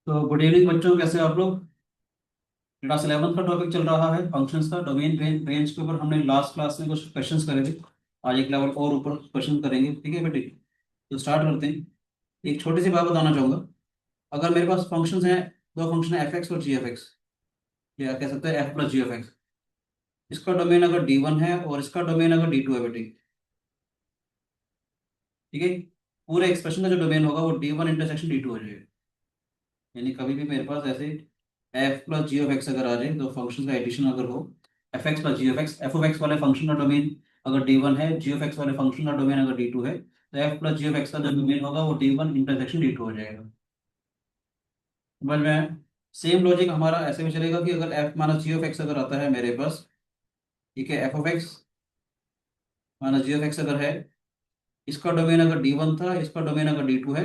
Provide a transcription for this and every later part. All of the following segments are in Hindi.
तो गुड इवनिंग बच्चों, कैसे हो आप लोग। क्लास 11 का टॉपिक चल रहा है फंक्शंस का। डोमेन रेंज के ऊपर हमने लास्ट क्लास में कुछ क्वेश्चंस करे थे। आज एक लेवल और ऊपर क्वेश्चन करेंगे, ठीक है बेटे। तो स्टार्ट करते हैं। एक छोटी सी बात बताना चाहूंगा। अगर मेरे पास फंक्शंस हैं, दो फंक्शन है एफ एक्स और जी एफ एक्स, या कह सकते हैं एफ प्लस जी एफ एक्स। इसका डोमेन अगर D1 है और इसका डोमेन अगर D2 है बेटे, ठीक है। पूरे एक्सप्रेशन का जो डोमेन होगा वो D1 इंटरसेक्शन D2 हो जाएगा। यानी कभी भी मेरे पास ऐसे F plus ji of X अगर आ जाए, तो फंक्शन का एडिशन अगर हो, F X plus ji of X, F of X वाले फंक्शन का डोमेन अगर D1 है, जी ऑफ एक्स वाले फंक्शन का डोमेन अगर D2 है, तो F plus ji of x का जो डोमेन होगा वो D1 इंटरसेक्शन D2 हो जाएगा। समझ में? सेम लॉजिक हमारा ऐसे में चलेगा कि अगर F minus G of X अगर आता है मेरे पास, ठीक है, F of x minus G of X अगर है, इसका डोमेन अगर D1 था, इसका डोमेन अगर D2 है,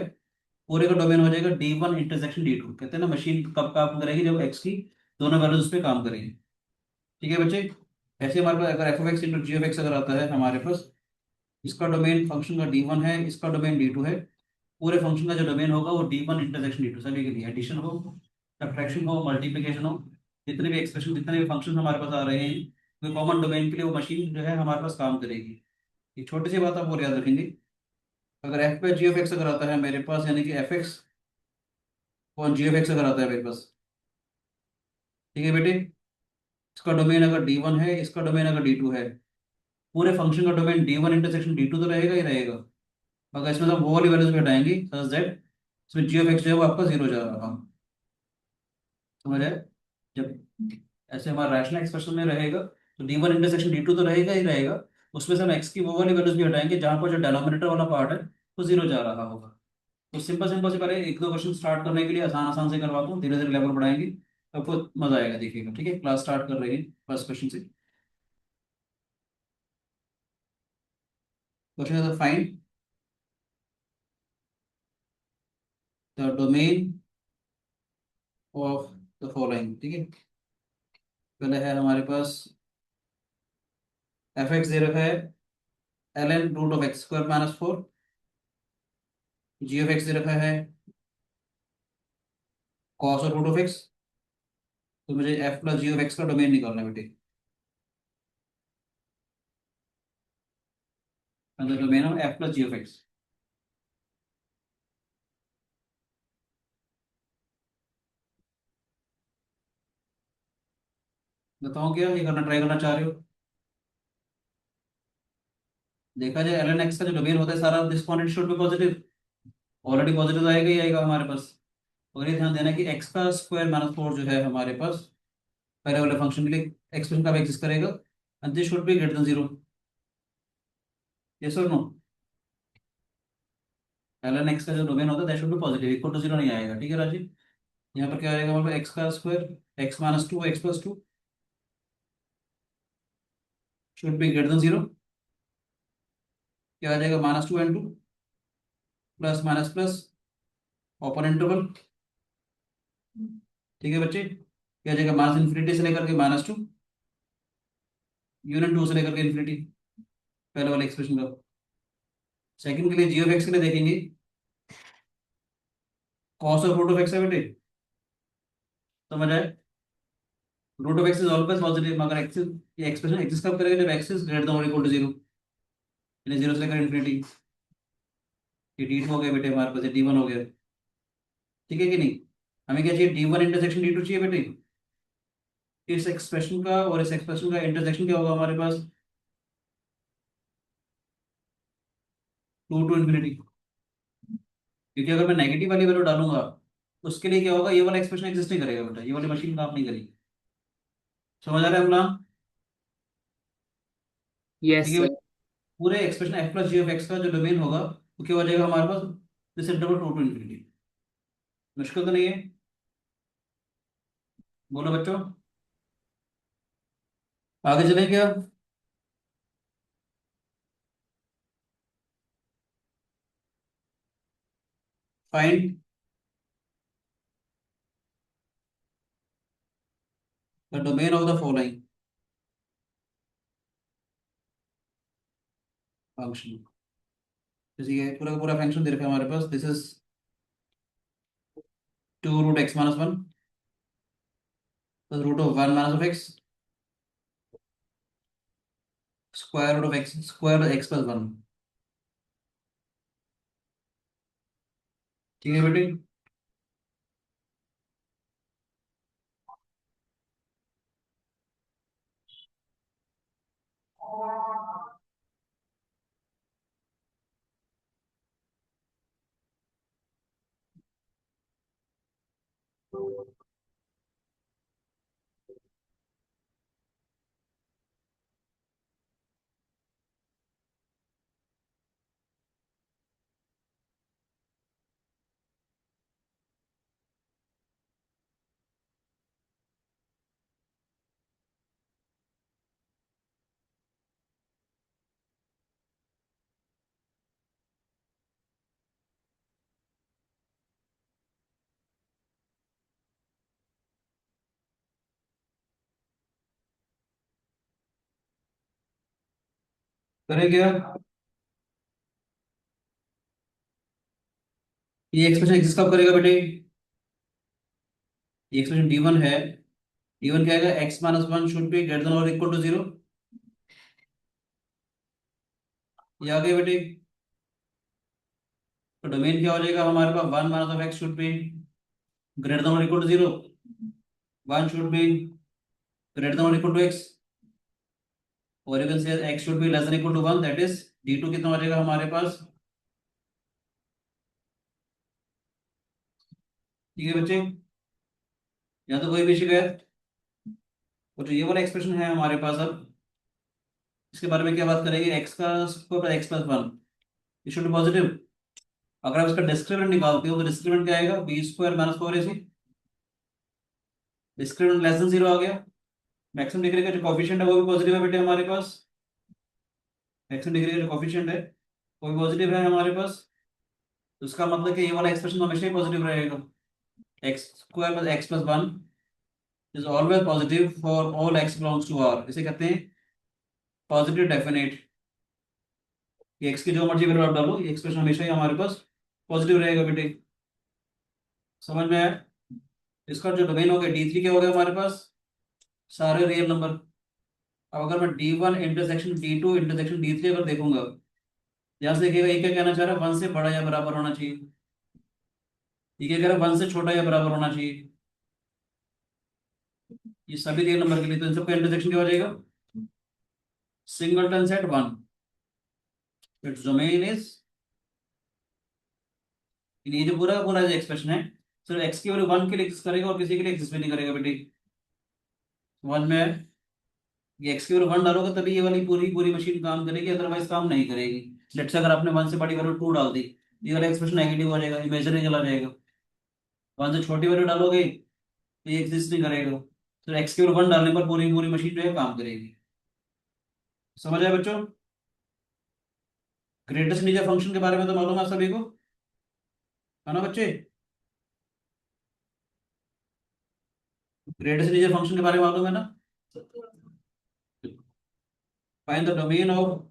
पूरे का डोमेन हो जाएगा D1 इंटरसेक्शन D2। कहते हैं ना, मशीन कब काम करेगी, जब एक्स की दोनों वैल्यूज पे काम करेगी। ठीक है बच्चे। ऐसे हमारे पास अगर F of X into G of X अगर आता है हमारे पास, इसका डोमेन फंक्शन का D1 है, इसका डोमेन D2 है, पूरे फंक्शन का जो डोमेन होगा वो D1 इंटरसेक्शन D2। सभी के लिए एडिशन हो, सब्ट्रैक्शन हो, मल्टीप्लिकेशन हो, जितने भी एक्सप्रेशन, जितने भी फंक्शन हमारे पास आ रहे हैं, तो कॉमन डोमेन के लिए वो मशीन जो है हमारे पास काम करेगी। ये छोटी सी बात आप और याद रखेंगे। अगर एफ पे जी ऑफ एक्स अगर आता है मेरे पास, यानी कि एफ एक्स और जी ऑफ एक्स अगर आता है मेरे पास, ठीक है बेटे, इसका डोमेन अगर D1 है, इसका डोमेन अगर D2 है, पूरे फंक्शन का डोमेन D1 इंटरसेक्शन D2 तो रहेगा ही रहेगा। मगर इसमें तो वो वाली वैल्यूज भी हटाएंगे सच दैट इसमें जी ऑफ एक्स जो है वो आपका जीरो जा रहा। समझ आए? जब ऐसे हमारा रैशनल एक्सप्रेशन में रहेगा, तो D1 इंटरसेक्शन D2 तो रहेगा ही रहेगा। उसमें से हम एक्स की वो वाली वैल्यूज भी हटाएंगे जहां पर जो डिनोमिनेटर वाला पार्ट है वो जीरो जा रहा होगा। तो सिंपल सिंपल से पहले एक दो क्वेश्चन स्टार्ट करने के लिए आसान आसान से करवाता हूँ, धीरे धीरे लेवल बढ़ाएंगे, आपको मजा आएगा देखिएगा। ठीक है, क्लास स्टार्ट कर रही है फर्स्ट क्वेश्चन से। क्वेश्चन है find the domain of the following. ठीक है, पहले है हमारे पास एफ एक्स दे रखा है l n root of x square minus four, g of x दे रखा है कॉस और रूट ऑफ एक्स। तो मुझे f plus ji of x का डोमेन निकालना है बेटे। Domain of f plus ji of x. बताओ क्या ये करना ट्राई करना चाह रहे हो। देखा जाए एल एन एक्स का जो डोमेन होता है सारा, this quantity should be positive. Already positive आएगा ही आएगा हमारे पास। और ये ध्यान देना कि एक्स का स्क्वायर माइनस फोर जो है हमारे पास पहले वाले फंक्शन के लिए एक्सप्रेशन कब एग्जिस्ट करेगा, and this should be greater than zero. Yes और नो? एल एन एक्स का जो डोमेन होता है that should be positive, equal to zero नहीं आएगा। ठीक है राजीव। यहाँ पर क्या आएगा हमारे पास, एक्स का square x minus to x plus two should be greater than zero. क्या आ जाएगा, minus two and to plus minus plus open interval. ठीक है बच्चे, क्या आ जाएगा, माइनस इन्फिनिटी से लेकर के माइनस टू, यूनिट टू से लेकर के इन्फिनिटी, पहले वाले एक्सप्रेशन का। सेकंड के लिए जी ऑफ एक्स के लिए देखेंगे, cos of root of x है बेटे। समझ आए? Root of X is always positive, मगर एक्स, ये एक्सप्रेशन एग्जिस्ट कब करेगा, जब एक्स इज ग्रेटर देन और इक्वल टू जीरो, यानी जीरो से लेकर इन्फिनिटी। ये डी हो गया बेटे हमारे पास, D1 हो गया। ठीक है कि नहीं? हमें क्या चाहिए, D1 इंटरसेक्शन D2 चाहिए बेटे। इस एक्सप्रेशन का और इस एक्सप्रेशन का इंटरसेक्शन क्या होगा हमारे पास, टू टू इन्फिनिटी। क्योंकि अगर मैं नेगेटिव वाली वैल्यू डालूंगा, उसके लिए क्या होगा, ये वाला एक्सप्रेशन एग्जिस्ट नहीं करेगा बेटा, ये वाली मशीन काम नहीं करेगी। समझ आ रहा है गुलाम? ठीक यस है। सर। पूरे expression f plus ji of x का जो डोमेन होगा वो क्या हो जाएगा हमारे पास, this interval two to infinity. मुश्किल तो नहीं है? बोलो बच्चों, आगे चलें क्या। Find the domain of the following function. जैसे ये पूरा का पूरा फंक्शन दे रखा है हमारे पास, this is two root x minus one root of one minus of x square root of x square x plus one. ठीक है बेटे। करें क्या? ये एक्सप्रेशन एग्जिस्ट कब करेगा बेटे? ये एक्सप्रेशन डी वन है। डी वन क्या आएगा? X minus one should be greater than और इक्वल टू जीरो। ये आ गया बेटे। तो डोमेन क्या हो जाएगा हमारे पास? One minus of x should be greater than और equal to zero. One should be greater than और इक्वल टू एक्स और you can say x should be less than equal to one, that is D two कितना हो जाएगा हमारे पास? ठीक है बच्चे, यहाँ तो कोई भी शिकायत? और जो ये वाला एक्सप्रेशन है हमारे पास, अब इसके बारे में क्या बात करेंगे? एक्स का square plus X plus one, ये शुड बी पॉजिटिव। अगर आप इसका डिस्क्रिमिनेंट निकालते हो तो डिस्क्रिमिनेंट क्या आएगा? बी स्क्वायर माइनस फोर ए सी। डिस्क्रिमिनेंट लेस देन जीरो आ गया। मैक्सिमम डिग्री का जो कॉफिशिएंट है वो भी पॉजिटिव है बेटे हमारे पास। मैक्सिमम डिग्री का जो कॉफिशिएंट है वो भी पॉजिटिव है हमारे पास। तो इसका मतलब कि ये वाला एक्सप्रेशन हमेशा ही पॉजिटिव रहेगा। X square plus X plus one is always positive for all X belongs to R. इसे कहते हैं पॉजिटिव डेफिनेट। ये एक्स की जो मर्जी वैल्यू आप डालो, ये एक्सप्रेशन हमेशा ही हमारे पास पॉजिटिव रहेगा बेटे। समझ में आया? इसका जो डोमेन हो गया डी थ्री, क्या हो गया हमारे पास? सारे रियल नंबर। अब अगर मैं D one intersection D two intersection D three अगर देखूंगा, यहाँ से देखिएगा ये क्या कहना चाह रहा है? वन से बड़ा या बराबर होना चाहिए। ये क्या कह रहा है? वन से छोटा या बराबर होना चाहिए। ये सभी रियल नंबर के लिए, तो इन सबका इंटरसेक्शन क्या हो जाएगा? Singleton set one, its domain is, ये जो पूरा का पूरा जो एक्सप्रेशन है सिर्फ एक्स की वैल्यू वन के लिए एग्जिस्ट करेगा और किसी के लिए एग्जिस्ट भी नहीं करेगा बेटे। वन में ये एक्स की वैल्यू वन डालोगे तभी ये वाली पूरी पूरी मशीन काम करेगी, अदरवाइज काम नहीं करेगी। लेट्स से अगर आपने वन से बड़ी वैल्यू टू डाल दी, ये वाला एक्सप्रेशन नेगेटिव हो जाएगा, इमेजनरी चला जाएगा। वन से छोटी वैल्यू डालोगे तो ये एग्जिस्ट नहीं करेगा। तो एक्स की वैल्यू वन डालने पर पूरी पूरी मशीन जो है काम करेगी। समझ आए बच्चों? ग्रेटेस्ट नीचे फंक्शन के बारे में तो मालूम है आप सभी को, है ना बच्चे? ग्रेटेस्ट नीचे फंक्शन के बारे में मालूम है ना? Find the domain of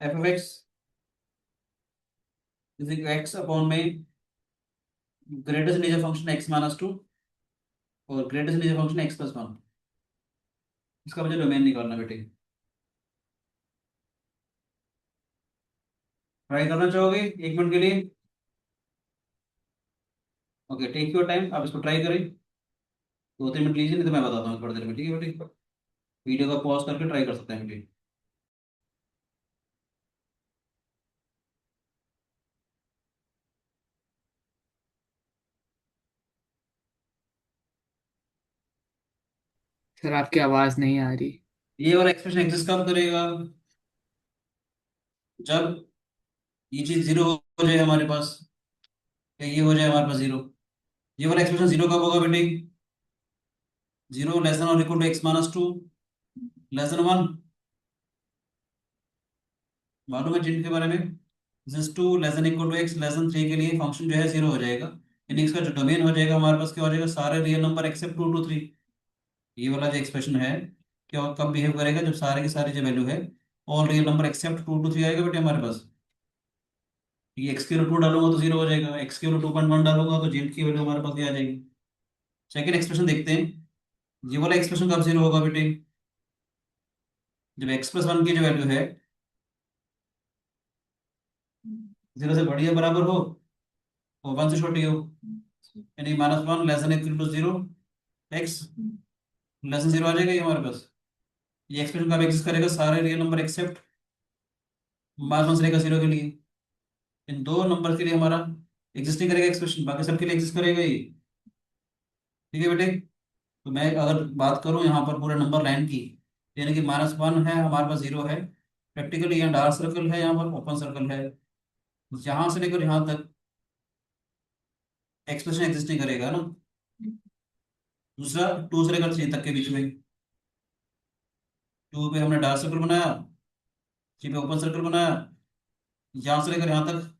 F of X is equal x upon में ग्रेटेस्ट नीचे फंक्शन एक्स माइनस टू और ग्रेटेस्ट नीचे फंक्शन एक्स प्लस वन। इसका मुझे डोमेन निकालना बेटे। ट्राई करना चाहोगे एक मिनट के लिए? ओके, टेक योर टाइम, आप इसको ट्राई करें। दो तीन मिनट लीजिए, नहीं तो मैं बताता हूँ थोड़ी देर में। ठीक है बेटे, वीडियो का पॉज करके ट्राई कर सकते हैं बेटे। सर आपकी आवाज नहीं आ रही। ये वाला एक्सप्रेशन एग्जिस्ट कब करेगा? जब ये चीज जीरो हो जाए हमारे पास, या ये हो जाए हमारे पास जीरो। ये वाला एक्सप्रेशन जीरो कब होगा बेटे? जीरो लेस देन और equal to X minus two less than one. मालूम है जिनके बारे में? This two less than equal to X less than three के लिए फंक्शन जो है जीरो हो जाएगा। यानी इसका जो डोमेन हो जाएगा हमारे पास क्या हो जाएगा? सारे real number except two to three. ये वाला जो एक्सप्रेशन है क्या कब बिहेव करेगा? जब सारे के सारे जो वैल्यू है all real number except two to three आएगा बेटे हमारे पास। ये एक्स की 2 डालूंगा तो 0 हो जाएगा, एक्स की 2.1 डालूंगा तो जेड की वैल्यू हमारे पास ये आ जाएगी। सेकंड एक्सप्रेशन देखते हैं। ये वाला एक्सप्रेशन कब 0 होगा बेटे? जब x+1 की जो वैल्यू है 0 से बड़ी या बराबर हो और 1 से छोटी हो, यानी -1 less than equal to 0, X less than 0 आ जाएगा ये हमारे पास। ये एक्सप्रेशन कब एग्जिस्ट करेगा? सारे रियल नंबर एक्सेप्ट -1 से लेकर 0 के लिए। इन दो नंबर के लिए हमारा एग्जिस्ट नहीं करेगा एक्सप्रेशन, बाकी सबके लिए एग्जिस्ट करेगा ये। ठीक है बेटे। तो मैं अगर बात करूं यहाँ पर पूरे नंबर लाइन की, यानी कि -1 है हमारे पास, 0 है प्रैक्टिकली, यहाँ डार्क सर्कल है, यहाँ पर ओपन सर्कल है, यहाँ से लेकर यहाँ तक एक्सप्रेशन एग्जिस्ट नहीं करेगा ना। दूसरा 2 से लेकर 3 तक के बीच में, 2 पे हमने डार्क सर्कल बनाया, 3 पे ओपन सर्कल बनाया, यहाँ से लेकर यहाँ तक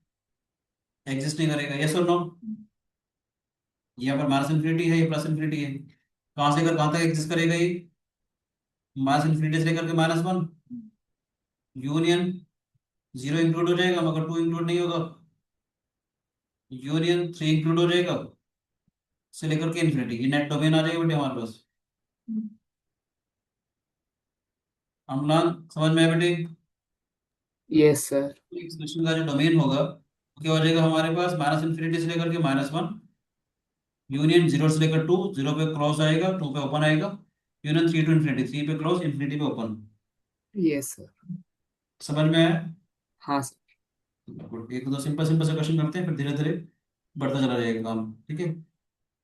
एग्जिस्ट नहीं करेगा। यस और नो? यहाँ पर -∞ है, ये +∞ है, कहाँ से लेकर कहाँ तक एग्जिस्ट करेगा ये? -∞ से लेकर के -1, यूनियन 0 इंक्लूड हो जाएगा मगर 2 इंक्लूड नहीं होगा, यूनियन 3 इंक्लूड हो जाएगा, से लेकर के इन्फिनिटी, ये नेट डोमेन आ जाएगा बेटे हमारे पास। अम्लान समझ में आया बेटे? Yes sir. एक्सप्रेशन का जो डोमेन होगा वो क्या हो जाएगा हमारे पास? -∞ से लेकर के -1, यूनियन 0 से लेकर 2, 0 पे क्लोज आएगा, 2 पे ओपन आएगा, यूनियन 3 टू इन्फिनिटी, 3 पे क्लोज, इन्फिनिटी पे ओपन। Yes sir. समझ में आया? हाँ सर। गुड। एक दो सिंपल सिंपल से क्वेश्चन करते हैं, फिर धीरे धीरे बढ़ता चला जाएगा काम। ठीक है।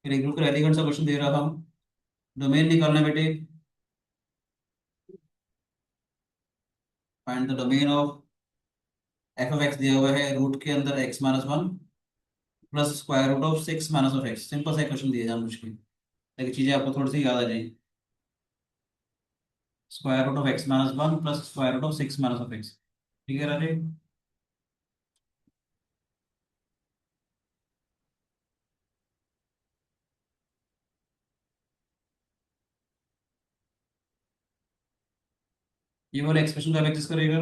फिर एक बिल्कुल एलिगेंट सा क्वेश्चन दे रहा हूँ, डोमेन निकालना है बेटे। Find the domain of f(x) दिया हुआ है रूट के अंदर x-1 plus square root of 6 minus of x। Simple सा क्वेश्चन दिया जाए मुश्किल, ताकि चीजें आपको थोड़ी सी याद आ जाए। Square root of x-1 plus square root of 6 minus of x। ठीक है राजे? ये वाला एक्सप्रेशन कब एग्जिस्ट करेगा?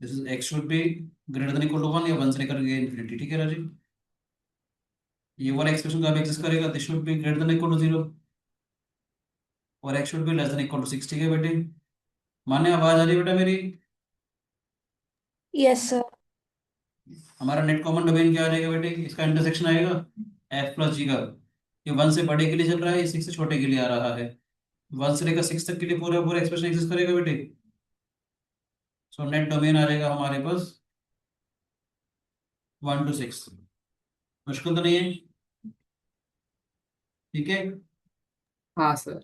This is x should be greater than equal to 1 या 1 से लेकर के इन्फिनिटी। ठीक है राजे? ये वाला एक्सप्रेशन कब एग्जिस्ट करेगा? This should be greater than equal to 0 और x should be less than equal to 6। ठीक है बेटे? माने आवाज आ रही है बेटा मेरी? Yes sir. हमारा नेट कॉमन डोमेन क्या आ जाएगा बेटे? इसका इंटरसेक्शन आएगा f+g का। ये 1 से बड़े के लिए चल रहा है, ये 6 से छोटे के लिए आ रहा है। 1 से लेकर 6 तक के लिए पूरा पूरा एक्सप्रेशन एग्जिस्ट करेगा बेटे। सो नेट डोमेन आ जाएगा हमारे पास 1 to 6। मुश्किल तो नहीं है? ठीक है। हाँ सर।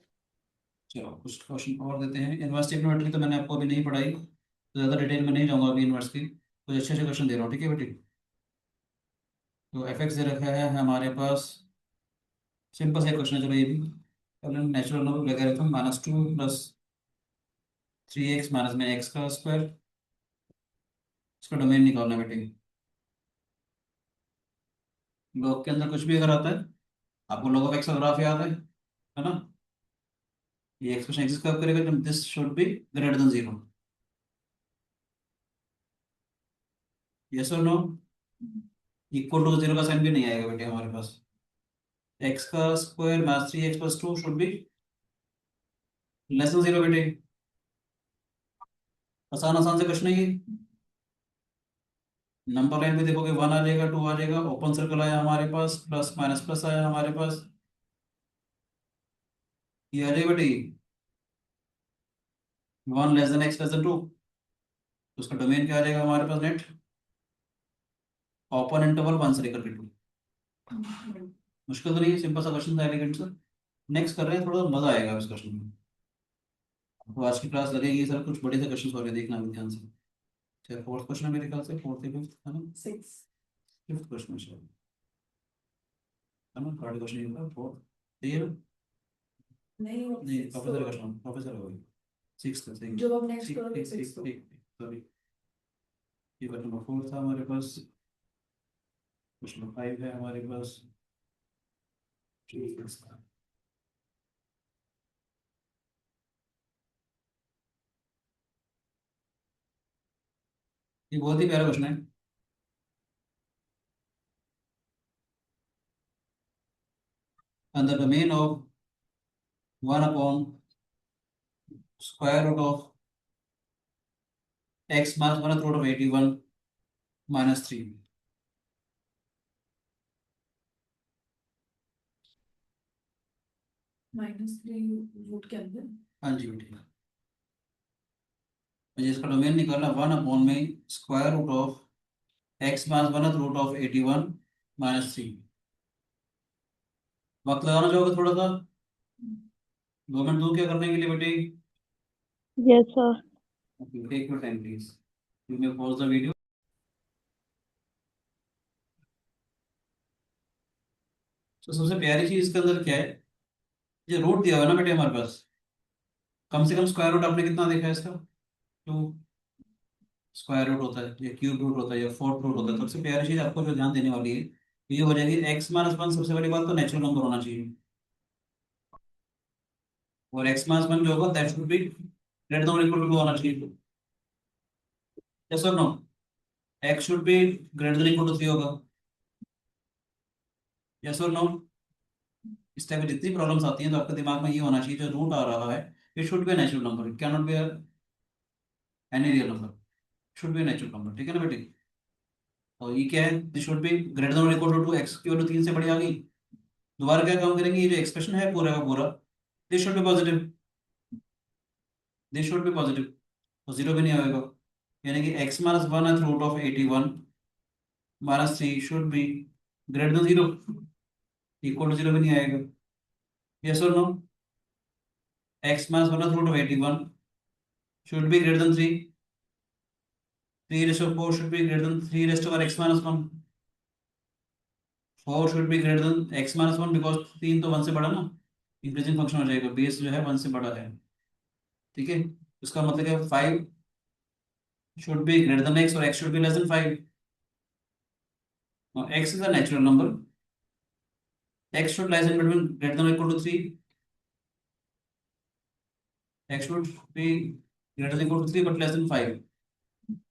चलो कुछ क्वेश्चन और देते हैं। इनवर्स ट्रिग्नोमेट्री तो मैंने आपको अभी नहीं पढ़ाई, तो ज़्यादा डिटेल में नहीं जाऊंगा अभी इनवर्स की। कुछ अच्छे अच्छे क्वेश्चन दे रहा हूँ। ठीक है बेटे? तो f(x) दे रखा है हमारे पास, सिंपल से क्वेश्चन है, चलो ये भी नेचुरल नंबर लगा -2 प्लस 3x माइनस में x का स्क्वायर। इसका डोमेन निकालना है बेटे। लॉग के अंदर कुछ भी अगर आता है, आपको log ऑफ x का ग्राफ याद है ना? ये एक्सप्रेशन एग्जिस्ट कब करेगा? जब this should be greater than 0। Yes और नो? इक्वल टू 0 का साइन भी नहीं आएगा बेटे हमारे पास। x का square minus 3x plus 2 should be less than 0 बेटे। आसान आसान से क्वेश्चन है ये। नंबर लाइन पे देखोगे 1 आ जाएगा, 2 आ जाएगा, ओपन सर्कल आया हमारे पास, प्लस माइनस प्लस आया हमारे पास, ये आ जाएगा बेटे 1 less then x less than 2। तो उसका डोमेन क्या आ जाएगा हमारे पास? नेट ओपन इंटरवल 1 से लेकर के 2। मुश्किल तो नहीं है, सिंपल सा क्वेश्चन था, एलिगेंट सा। नेक्स्ट कर रहे हैं, थोड़ा मजा आएगा इस क्वेश्चन में। तो आज की क्लास लगेगी सर, कुछ बड़े से क्वेश्चन हो रहे हैं, देखना अभी ध्यान से। चलो फोर्थ क्वेश्चन है मेरे ख्याल से, फोर्थ या फिफ्थ है ना? फिफ्थ क्वेश्चन शायद, है ना? थर्ड क्वेश्चन ये होगा, फोर्थ ये नहीं, प्रोफेसर क्वेश्चन, प्रोफेसर होगा सिक्स्थ है, सही। जो अब नेक्स्ट ठीक करोगे ठीक ठीक 6 को। ठीक सॉरी। ये क्वेश्चन नंबर 4 था हमारे पास, क्वेश्चन नंबर 5 है हमारे पास। ठीक है सर। ये बहुत ही प्यारा क्वेश्चन है। And the domain of 1/square root of x minus 1/√of 81 minus 3। -3 root के अंदर। हाँ जी बेटी, मुझे इसका डोमेन निकालना 1/square root of x minus 1/√of 81 minus 3। वक्त लगाना चाहोगे थोड़ा सा? 2 मिनट दूँ क्या करने के लिए बेटे? Yes, sir. Okay, take your time please, you may pause the video। तो सबसे प्यारी चीज इसके अंदर क्या है, ये रूट दिया हुआ है ना बेटे हमारे पास। कम से कम स्क्वायर रूट आपने कितना देखा है इसका? 2 स्क्वायर रूट होता है, या क्यूब रूट होता है, या फोर्थ रूट होता है। सबसे प्यारी चीज आपको जो ध्यान देने वाली है ये हो जाएगी x-1। सबसे बड़ी बात तो नेचुरल नंबर होना चाहिए, और x-1 जो होगा that should be greater than equal to होना चाहिए। यस और no? x should be greater than equal to 3 होगा। यस और नो? इस टाइप की जितनी प्रॉब्लम्स आती हैं तो आपके दिमाग में ये होना चाहिए, जो रूट आ रहा है it should be natural number, it can not be any real number, should be natural number. ठीक है ना बेटे? और ये क्या है, this should be greater than equal to 2, x की वैल्यू 3 से बड़ी आ गई। दोबारा क्या काम करेंगे, ये जो एक्सप्रेशन है पूरा का पूरा this should be positive, this should be positive, तो जीरो भी नहीं आएगा। यानी कि x-1/√of 81 minus 3 should be greater than 0, equal to 0 भी नहीं आएगा। यस और no? x-1/√of 81 should be greater than 3, 3 raised to 4 should be greater than 3 raised to power x-1, 4 should be greater than x-1 because 3 तो 1 से बड़ा ना, इंक्रीजिंग फंक्शन हो जाएगा, बेस जो है 1 से बड़ा है। ठीक है, इसका मतलब है 5 should be greater than x और x should be less than 5। Now x is a natural number, x should lie in between greater than or equal to 3, x should be greater than or equal to 3 but less than 5।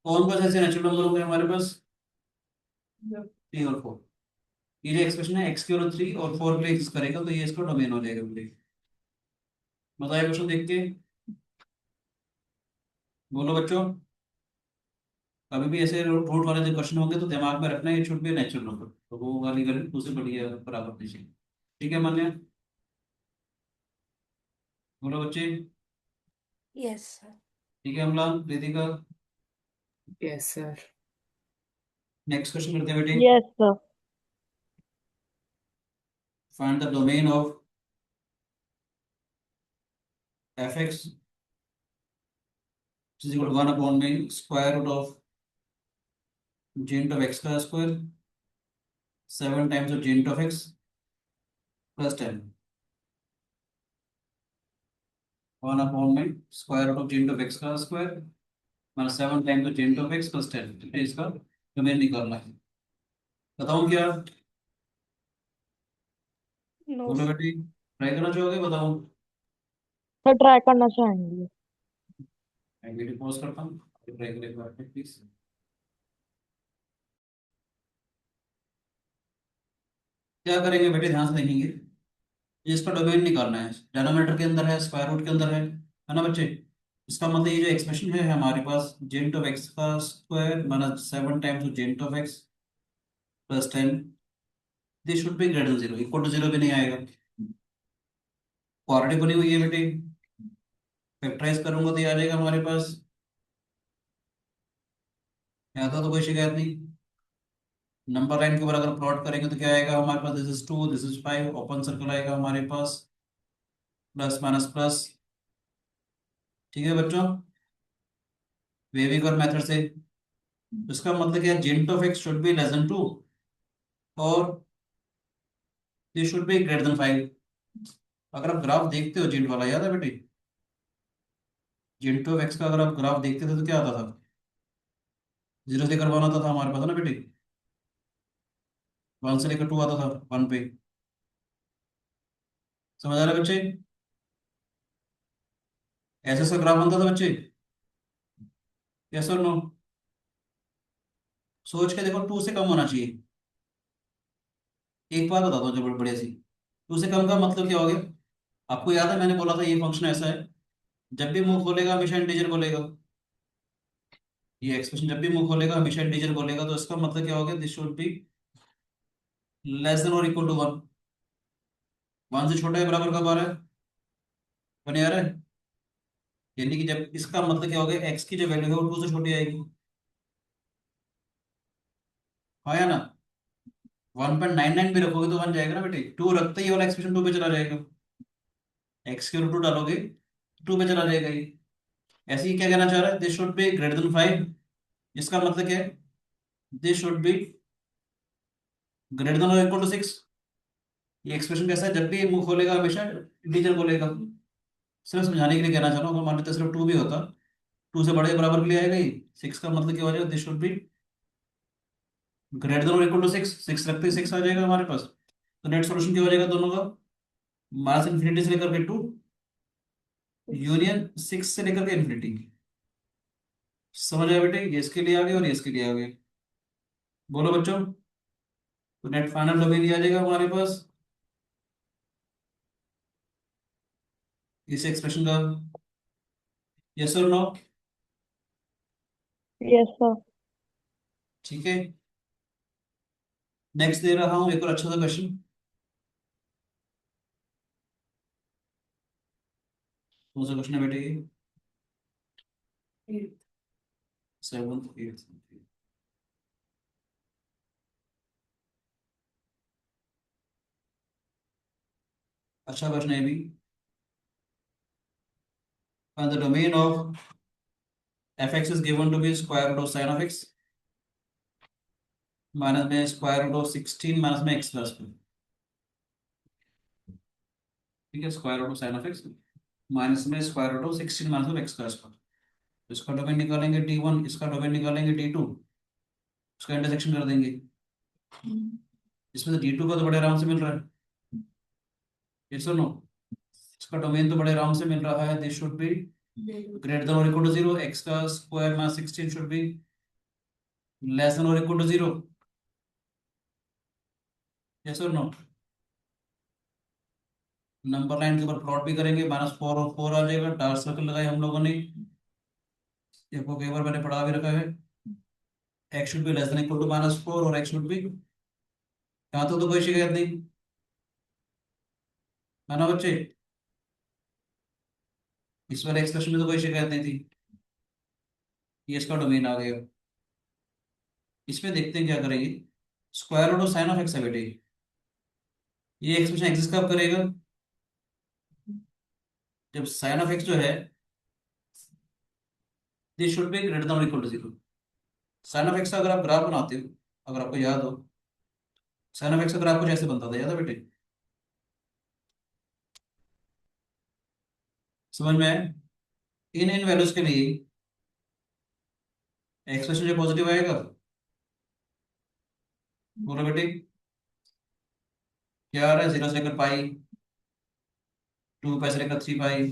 कौन कौन से ऐसे नेचुरल नंबर होंगे हमारे पास? 3 और 4। ये जो एक्सप्रेशन है x की वैल्यू 3 और 4 के लिए एग्जिस्ट करेगा, तो ये इसका डोमेन हो जाएगा बेटे। मजा आया क्वेश्चन देख के? बोलो बच्चों, कभी भी ऐसे रूट वाले जो क्वेश्चन होंगे तो दिमाग में रखना ये शुड बी नेचुरल नंबर, तो वो वाली गलत दूसरी बड़ी है बराबर नहीं चाहिए। ठीक है मान्य? बोलो बच्चे। Yes sir. ठीक है अमला, Ritika, Yes, sir. Next question करते हैं बेटे। Yes, sir. Find the domain of fx is equal to 1/square root of g into x square 7 times of g into x plus 10। 1/square root of g into x square minus 7 times of g into x plus 10। ठीक है, इसका डोमेन निकालना है। बताऊं क्या? No, बोलो बेटी, ट्राई करना चाहोगे? बताओ। सर ट्राई करना चाहेंगे। मैं वीडियो पॉज करता हूँ, ट्राई करें एक बार प्लीज। क्या करेंगे बेटे, ध्यान से देखेंगे। ये इसका डोमेन निकालना है, डिनोमिनेटर के अंदर है, स्क्वायर रूट के अंदर है ना बच्चे? इसका मतलब ये जो एक्सप्रेशन है हमारे पास जेंट ऑफ एक्स का स्क्वायर माइनस 7 टाइम्स जेंट of x plus 10, this should be greater than 0, equal to 0 भी नहीं आएगा। क्वाड्रेटिक बनी हुई है बेटे, फैक्टराइज करूंगा तो ये आ जाएगा हमारे पास। आता तो कोई शिकायत नहीं। नंबर लाइन के ऊपर अगर प्लॉट करेंगे तो क्या आएगा हमारे पास, this is 2 this is 5, open circle आएगा हमारे पास, प्लस माइनस प्लस। ठीक है बच्चों, वेविगर मेथड से इसका मतलब क्या, जेंट of x should be less than 2 और this should be greater than 5। अगर आप ग्राफ देखते हो जेंट वाला, याद है बेटे? जेंट ऑफ एक्स का अगर आप ग्राफ देखते थे तो क्या आता था? 0 से लेकर 1 आता था हमारे पास, है ना बेटे? 1 से लेकर 2 आता था 1 पे। समझ आ रहा है बच्चे? ऐसे ऐसा ग्राफ बनता था बच्चे, यस और नो? सोच के देखो, 2 से कम होना चाहिए। एक बात बताता हूँ जो बढ़िया सी, 2 से कम का मतलब क्या हो गया? आपको याद है मैंने बोला था ये फंक्शन ऐसा है, जब भी मुंह खोलेगा हमेशा इंटीजर बोलेगा। ये एक्सप्रेशन जब भी मुंह खोलेगा हमेशा इंटीजर बोलेगा, तो इसका मतलब क्या हो गया? This should be less than और इक्वल टू 1। 1 से छोटा है बराबर कब आ रहा है? 1 आ रहा है। यानी कि जब इसका मतलब क्या हो गया, एक्स की जो वैल्यू है वो 2 से छोटी आएगी। हाँ या ना? 1.99 भी रखोगे तो 1 जाएगा ना बेटे, 2 रखते ही वाला एक्सप्रेशन 2 पे चला जाएगा। एक्स के रूट 2 डालोगे 2 पे चला जाएगा ये। ऐसे ही क्या कहना चाह रहा है? This should be greater than 5। इसका मतलब क्या है? This should be greater than और इक्वल टू 6। ये एक्सप्रेशन कैसा है? जब भी मुंह खोलेगा हमेशा इंटीजर बोलेगा। सिर्फ समझाने के लिए कहना चाह रहा हूँ, अगर मान लेते सिर्फ 2 भी होता, 2 से बड़े या बराबर के लिए आएगा ही। 6 का मतलब क्या हो जाएगा? This should be greater than और इक्वल टू 6। 6 रखते ही 6 आ जाएगा हमारे पास। तो नेट सोल्यूशन क्या हो जाएगा दोनों का? माइनस इन्फिनिटी से लेकर के 2 यूनियन 6 से लेकर के इन्फिनिटी। समझ आया बेटे? ये इसके लिए आ गया और ये इसके लिए आ गया। बोलो बच्चों। तो नेट फाइनल डोमेन ये आ जाएगा हमारे पास इस एक्सप्रेशन का। यस और नो? Yes sir. ठीक है। नेक्स्ट दे रहा हूं एक और अच्छा सा क्वेश्चन। कौन सा क्वेश्चन है बेटे ये? 8th. 7th 8th। अच्छा क्वेश्चन है भी। The domain of fx is given to be square root of sin of x minus में स्क्वायर रूट ऑफ 16 माइनस में x प्लस में। ठीक है, square root of sign of x minus में square root of 16 minus of x plus में। तो इसका डोमेन निकालेंगे D1, इसका डोमेन निकालेंगे D2, उसका इंटरसेक्शन कर देंगे। इसमें तो D2 का तो बड़े आराम से मिल रहा है। ये सुनो, इसका डोमेन तो बड़े आराम से मिल रहा है। This should be greater than और इक्वल टू 0। एक्स का square minus 16 should be less than और इक्वल टू 0। यस और नो? नंबर लाइन के ऊपर प्लॉट भी करेंगे, -4 और 4 आ जाएगा। डार्क सर्कल लगाए हम लोगों ने, देखो कई बार मैंने पढ़ा भी रखा है। X should be less than equal to -4 और एक्स शुड बी, यहाँ तो कोई शिकायत नहीं है ना बच्चे? इस वाले एक्सप्रेशन में तो कोई शिकायत नहीं थी। ये इसका डोमेन आ गया। इसमें देखते हैं क्या करेंगे। Square root of sign of x है बेटे, ये एक्सप्रेशन एग्जिस्ट कब करेगा? जब साइन ऑफ एक्स जो है this should be greater than और equal to 0। Sin of x का अगर आप ग्राफ बनाते हो, अगर आपको याद हो, साइन ऑफ एक्स का ग्राफ कुछ ऐसे बनता था, याद है बेटे? समझ में आया? इन इन वैल्यूज के लिए एक्सप्रेशन जो पॉजिटिव आएगा, बोलो बेटे क्या आ रहा है? 0 से लेकर पाई, 2 पाई से लेकर 3 पाई,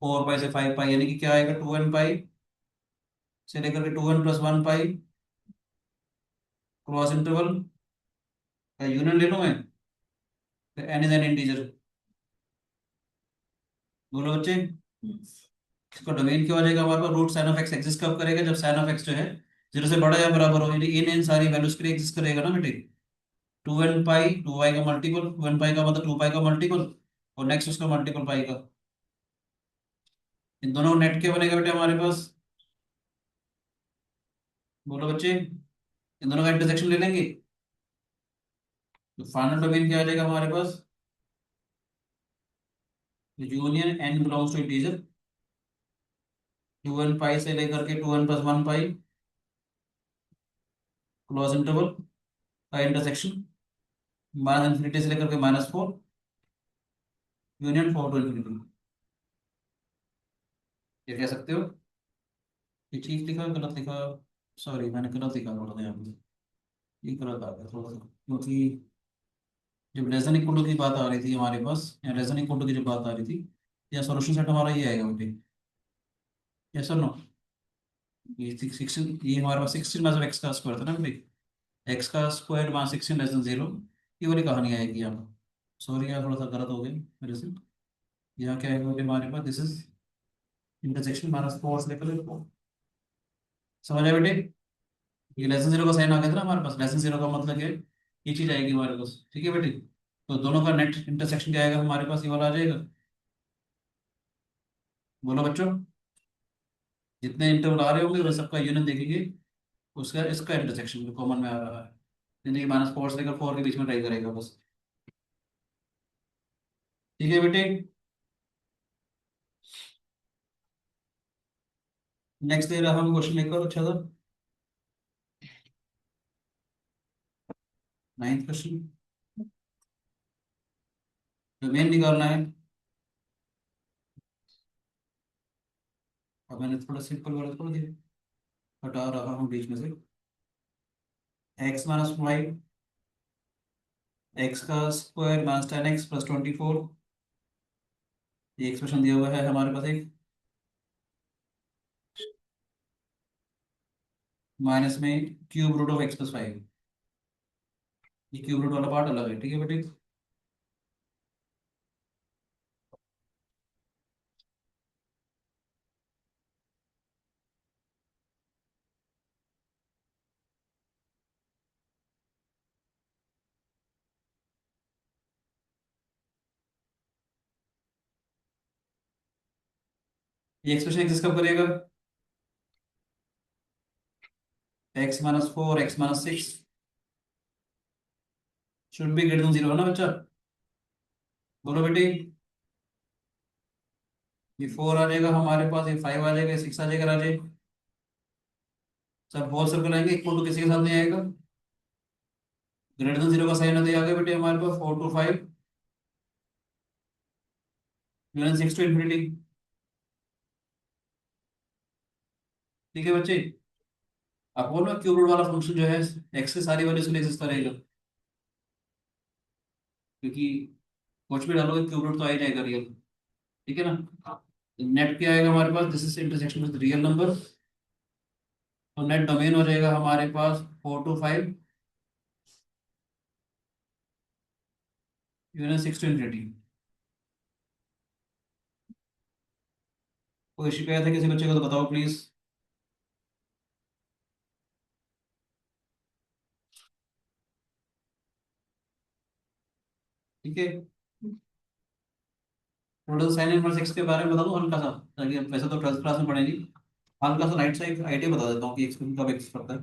4 पाई से 5 पाई, यानी कि क्या आएगा? 2n पाई से लेकर के 2n प्लस 1 पाई क्रॉस इंटरवल का यूनियन ले लूं मैं, एन इज एन इंटीजर। बोलो बच्चे, इसका डोमेन क्या हो जाएगा हमारे पास? Root sin of x exist कब करेगा? जब साइन ऑफ एक्स जो है 0 से बड़ा या बराबर हो, यानी इन इन सारी वैल्यूज के लिए एग्जिस्ट करेगा ना बेटे। 2n पाई 2y का मल्टीपल, 2n पाई का मतलब 2 पाई का मल्टीपल, और नेक्स्ट उसका मल्टीपल पाई का। इन दोनों नेट क्या बनेगा बेटे हमारे पास? बोलो बच्चे, इन दोनों का इंटरसेक्शन ले लेंगे तो फाइनल डोमेन क्या आ जाएगा हमारे पास? Union n belongs to integer, 2n pi से लेकर के 2n plus 1 pi close interval का इंटरसेक्शन माइनस इन्फिनिटी से लेकर के -4 यूनियन 4 टू इन्फिनिटी। ये कह सकते हो? ये ठीक लिखा गलत लिखा? सॉरी मैंने गलत लिखा थोड़ा सा यहाँ पे, ये गलत आ गया थोड़ा सा, क्योंकि जब लेसन इक्वल टू की बात आ रही थी हमारे पास, या लेसन इक्वल टू की जब बात आ रही थी, या सॉल्यूशन सेट हमारा ये आएगा बेटे। यस और नो? ये 16, ये हमारे पास 16 माइनस एक्स का स्क्वायर था ना भाई, एक्स का स्क्वायर माइनस 16 लेस देन 0, ये वाली कहानी आएगी यहाँ। सॉरी यार, थोड़ा सा गलत हो गया मेरे से। यहाँ क्या है हमारे पास, दिस इज इंटरसेक्शन माइनस 4 से लेकर 4। समझ आया बेटे? ये लेसन जीरो का साइन आ गया था ना हमारे पास, लेसन जीरो का मतलब क्या है, ये चीज आएगी हमारे पास, ठीक है बेटे। तो दोनों का नेट इंटरसेक्शन क्या आएगा हमारे पास, ये वाला आ जाएगा। बोलो बच्चों, जितने इंटरवल आ रहे होंगे वह सबका यूनियन देखेंगे, उसका इसका इंटरसेक्शन जो कॉमन में आ रहा है, यानी कि माइनस 4 से लेकर 4 के बीच में ट्राई करेगा बस। ठीक है बेटे। नेक्स्ट दे रहा हम क्वेश्चन एक और अच्छा था, 9th क्वेश्चन। डोमेन निकालना है। अब मैंने थोड़ा सिंपल वाला थोड़ा दिया, हटा रहा हूँ बीच में से। एक्स माइनस फाइव, एक्स का स्क्वायर माइनस 10x प्लस 24, ये एक्सप्रेशन दिया हुआ है हमारे पास एक, माइनस में cube root of x plus 5, ये क्यूब रूट वाला पार्ट अलग है, ठीक है बेटे। ये एक्सप्रेशन एग्जिस्ट कब करेगा, x minus 4 x minus 6 should be greater than 0 है ना बच्चा? बोलो बेटे, ये 4 आ जाएगा हमारे पास, ये 5 आ जाएगा, 6 आ जाएगा राजे, सब होल सर्कल आएंगे, इक्वल टू किसी के साथ नहीं आएगा, ग्रेटर देन 0 का साइन आ गया बेटे हमारे पास, 4 to 5 यूनियन 6 to infinity। ठीक है बच्चे, अब बोलो क्यूब रूट वाला फंक्शन जो है एक्स की सारी वैल्यूज के लिए एग्जिस्ट करेगा, क्योंकि कुछ भी डालोगे क्यूब रूट तो आ ही जाएगा रियल, ठीक है ना। नेट क्या आएगा हमारे पास, this is intersection with real number, तो नेट डोमेन हो जाएगा हमारे पास 4 to 5 यूनियन 6 to infinity। कोई शिकायत है किसी बच्चे को तो बताओ प्लीज। ठीक है, थोड़ा सा साइन इनवर्स एक्स के बारे में बता दूं हल्का सा, ताकि वैसे तो 12th क्लास में पढ़ेंगे, हल्का सा राइट साइड आइडिया बता देता हूँ कि एक्स कब एक्स करता है।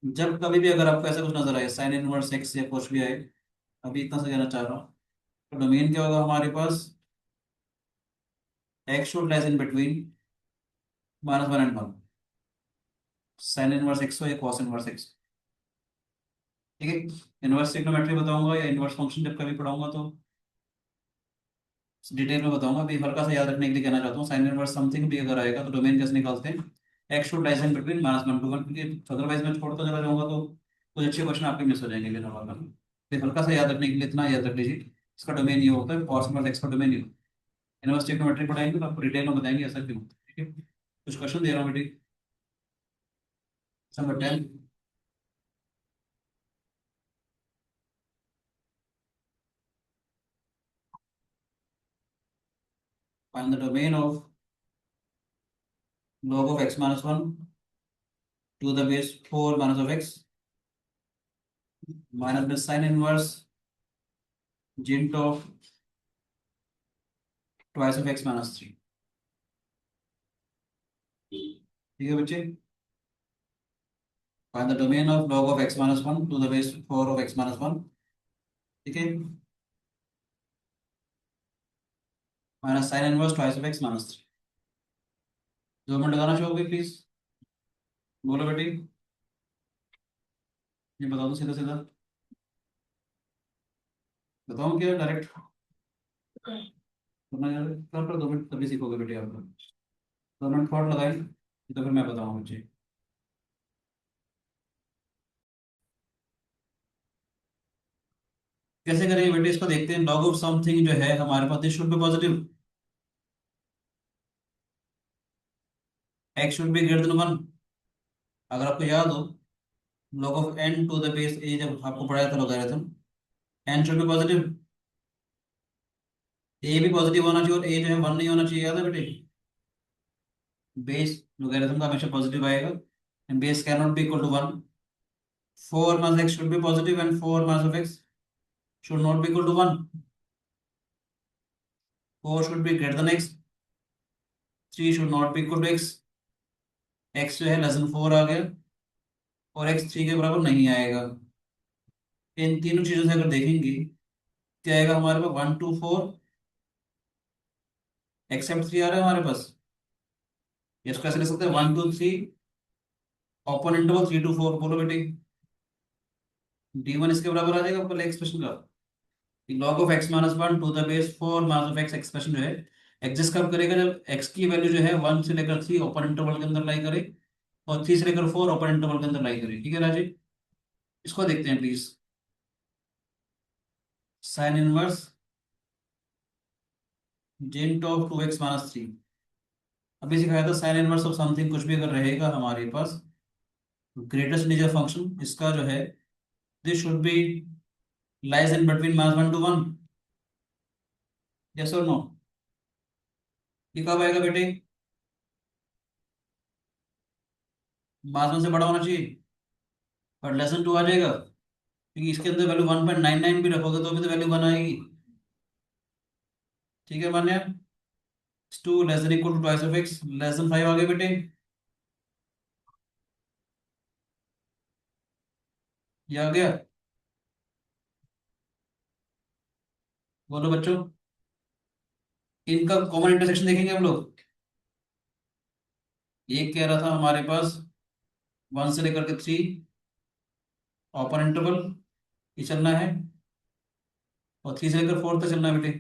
जब कभी भी अगर आपको ऐसा कुछ नजर आए साइन इनवर्स एक्स या कुछ भी आए, अभी इतना सा कहना चाह रहा हूँ, तो डोमेन क्या होगा हमारे पास, x should lies in between -1 and 1, sin inverse x हो या कॉस इनवर्स एक्स, ठीक है। इनवर्स ट्रिग्नोमेट्री बताऊंगा या इनवर्स फंक्शन जब कभी पढ़ाऊंगा तो डिटेल में बताऊंगा, अभी हल्का सा याद रखने के लिए कहना चाहता हूँ, साइन इनवर्स समथिंग भी अगर आएगा तो डोमेन कैसे निकालते हैं, x should lies in between -1 to 1, क्योंकि अदरवाइज मैं छोड़ता चला जाऊंगा तो कुछ अच्छे क्वेश्चन आपके मिस हो जाएंगे बिना वाला। फिर हल्का सा याद रखने के लिए इतना याद रख लीजिए, इसका डोमेन ये होता है, कॉस इनवर्स एक्स का डोमेन ये होता है। इनवर्स ट्रिग्नोमेट्री पढ़ाएंगे तो आपको डिटेल में बताएंगे ऐसा क्यों होता है, ठीक है। कुछ क्वेश्चन दे रहा हूँ बेटी, number 10, find the domain of log of x minus 1 to the base 4 minus of x minus the sin inverse gint of twice of x minus 3। ठीक है बच्चे, find the domain of log of x minus 1 to the base 4 of x minus 1, ठीक है, minus sin inverse twice of x minus 3। 2 minute लगाना चाहोगे प्लीज, बोलो बेटी, ये बता दो सीधा सीधा, बताओ क्या डायरेक्ट करना यार, कर 2 मिनट तभी सीखोगे बेटी आप लोग। 2 मिनट थॉट लगाए तो फिर मैं बताऊंगा बच्चे। कैसे करेंगे बेटे इसको, देखते हैं। लॉग ऑफ समथिंग जो है हमारे पास, this should be positive, x should be greater than 1। अगर आपको याद हो log of n to the base a जब आपको पढ़ाया था logarithm, n should be positive, a भी पॉजिटिव होना चाहिए और a जो है 1 नहीं होना चाहिए, याद है बेटे? बेस लॉगरिथम का हमेशा पॉजिटिव आएगा and base can not be equal to 1। 4 minus x should be positive and 4 minus of x should not be equal to 1. 4 should be greater than x. 3 should not be equal to x. x जो है लेस देन 4 आ गया और x 3 के बराबर नहीं आएगा। इन तीनों चीजों से अगर देखेंगे क्या आएगा हमारे पास? 1 2 4 एक्सेप्ट 3 आ रहा है हमारे पास। इसको ऐसे लिख सकते हैं 1 2 3 ओपन इंटरवल 3 2 4। बोलो बेटे, d1 इसके बराबर आ जाएगा पहले एक्सप्रेशन का। log of x minus 1 to the base 4 minus of x expression जो है एग्जिस्ट कब करेगा? जब x की वैल्यू जो है 1 से लेकर 3 ओपन इंटरवल के अंदर लाई करे और 3 से लेकर 4 ओपन इंटरवल के अंदर लाई करे। ठीक है राजे, इसको देखते हैं प्लीज। साइन इनवर्स जेन ऑफ 2x माइनस 3। अभी सिखाया था साइन इनवर्स ऑफ समथिंग कुछ भी अगर रहेगा हमारे पास ग्रेटेस्ट इंटीजर फंक्शन, इसका जो है this should be lies in between minus 1 to 1। Yes और नो? ये कब आएगा बेटे? माइनस 1 से बड़ा होना चाहिए और लेस देन 2 आ जाएगा, क्योंकि इसके अंदर वैल्यू 1.99 भी रखोगे तो भी तो वैल्यू 1 आएगी। ठीक है Manya? 2 less than equal to twice of x less than 5 आ गए बेटे। ये आ गया? बोलो बच्चों, इनका कॉमन इंटरसेक्शन देखेंगे हम लोग। एक कह रहा था हमारे पास 1 से लेकर के 3 ओपन इंटरवल ये चलना है और 3 से लेकर 4 तक चलना है बेटे।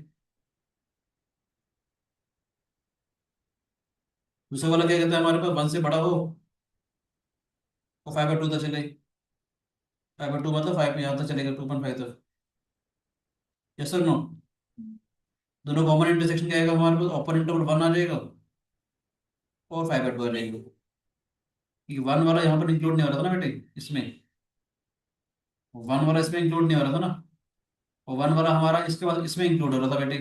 दूसरा वाला क्या कहता है हमारे पास? 1 से बड़ा हो और 5/2 तक चले। 5/2 मतलब 5 यहाँ तक चलेगा 2.5 तक। यस और नो? दोनों कॉमन इंटरसेक्शन क्या आएगा हमारे पास? ओपन इंटरवल 1 आ जाएगा और 5/2 आ जाएगा, क्योंकि 1 वाला यहाँ पर इंक्लूड नहीं हो रहा था ना बेटे इसमें। 1 वाला इसमें इंक्लूड नहीं हो रहा था ना, और 1 वाला हमारा इसके बाद इसमें इंक्लूड हो रहा था बेटे।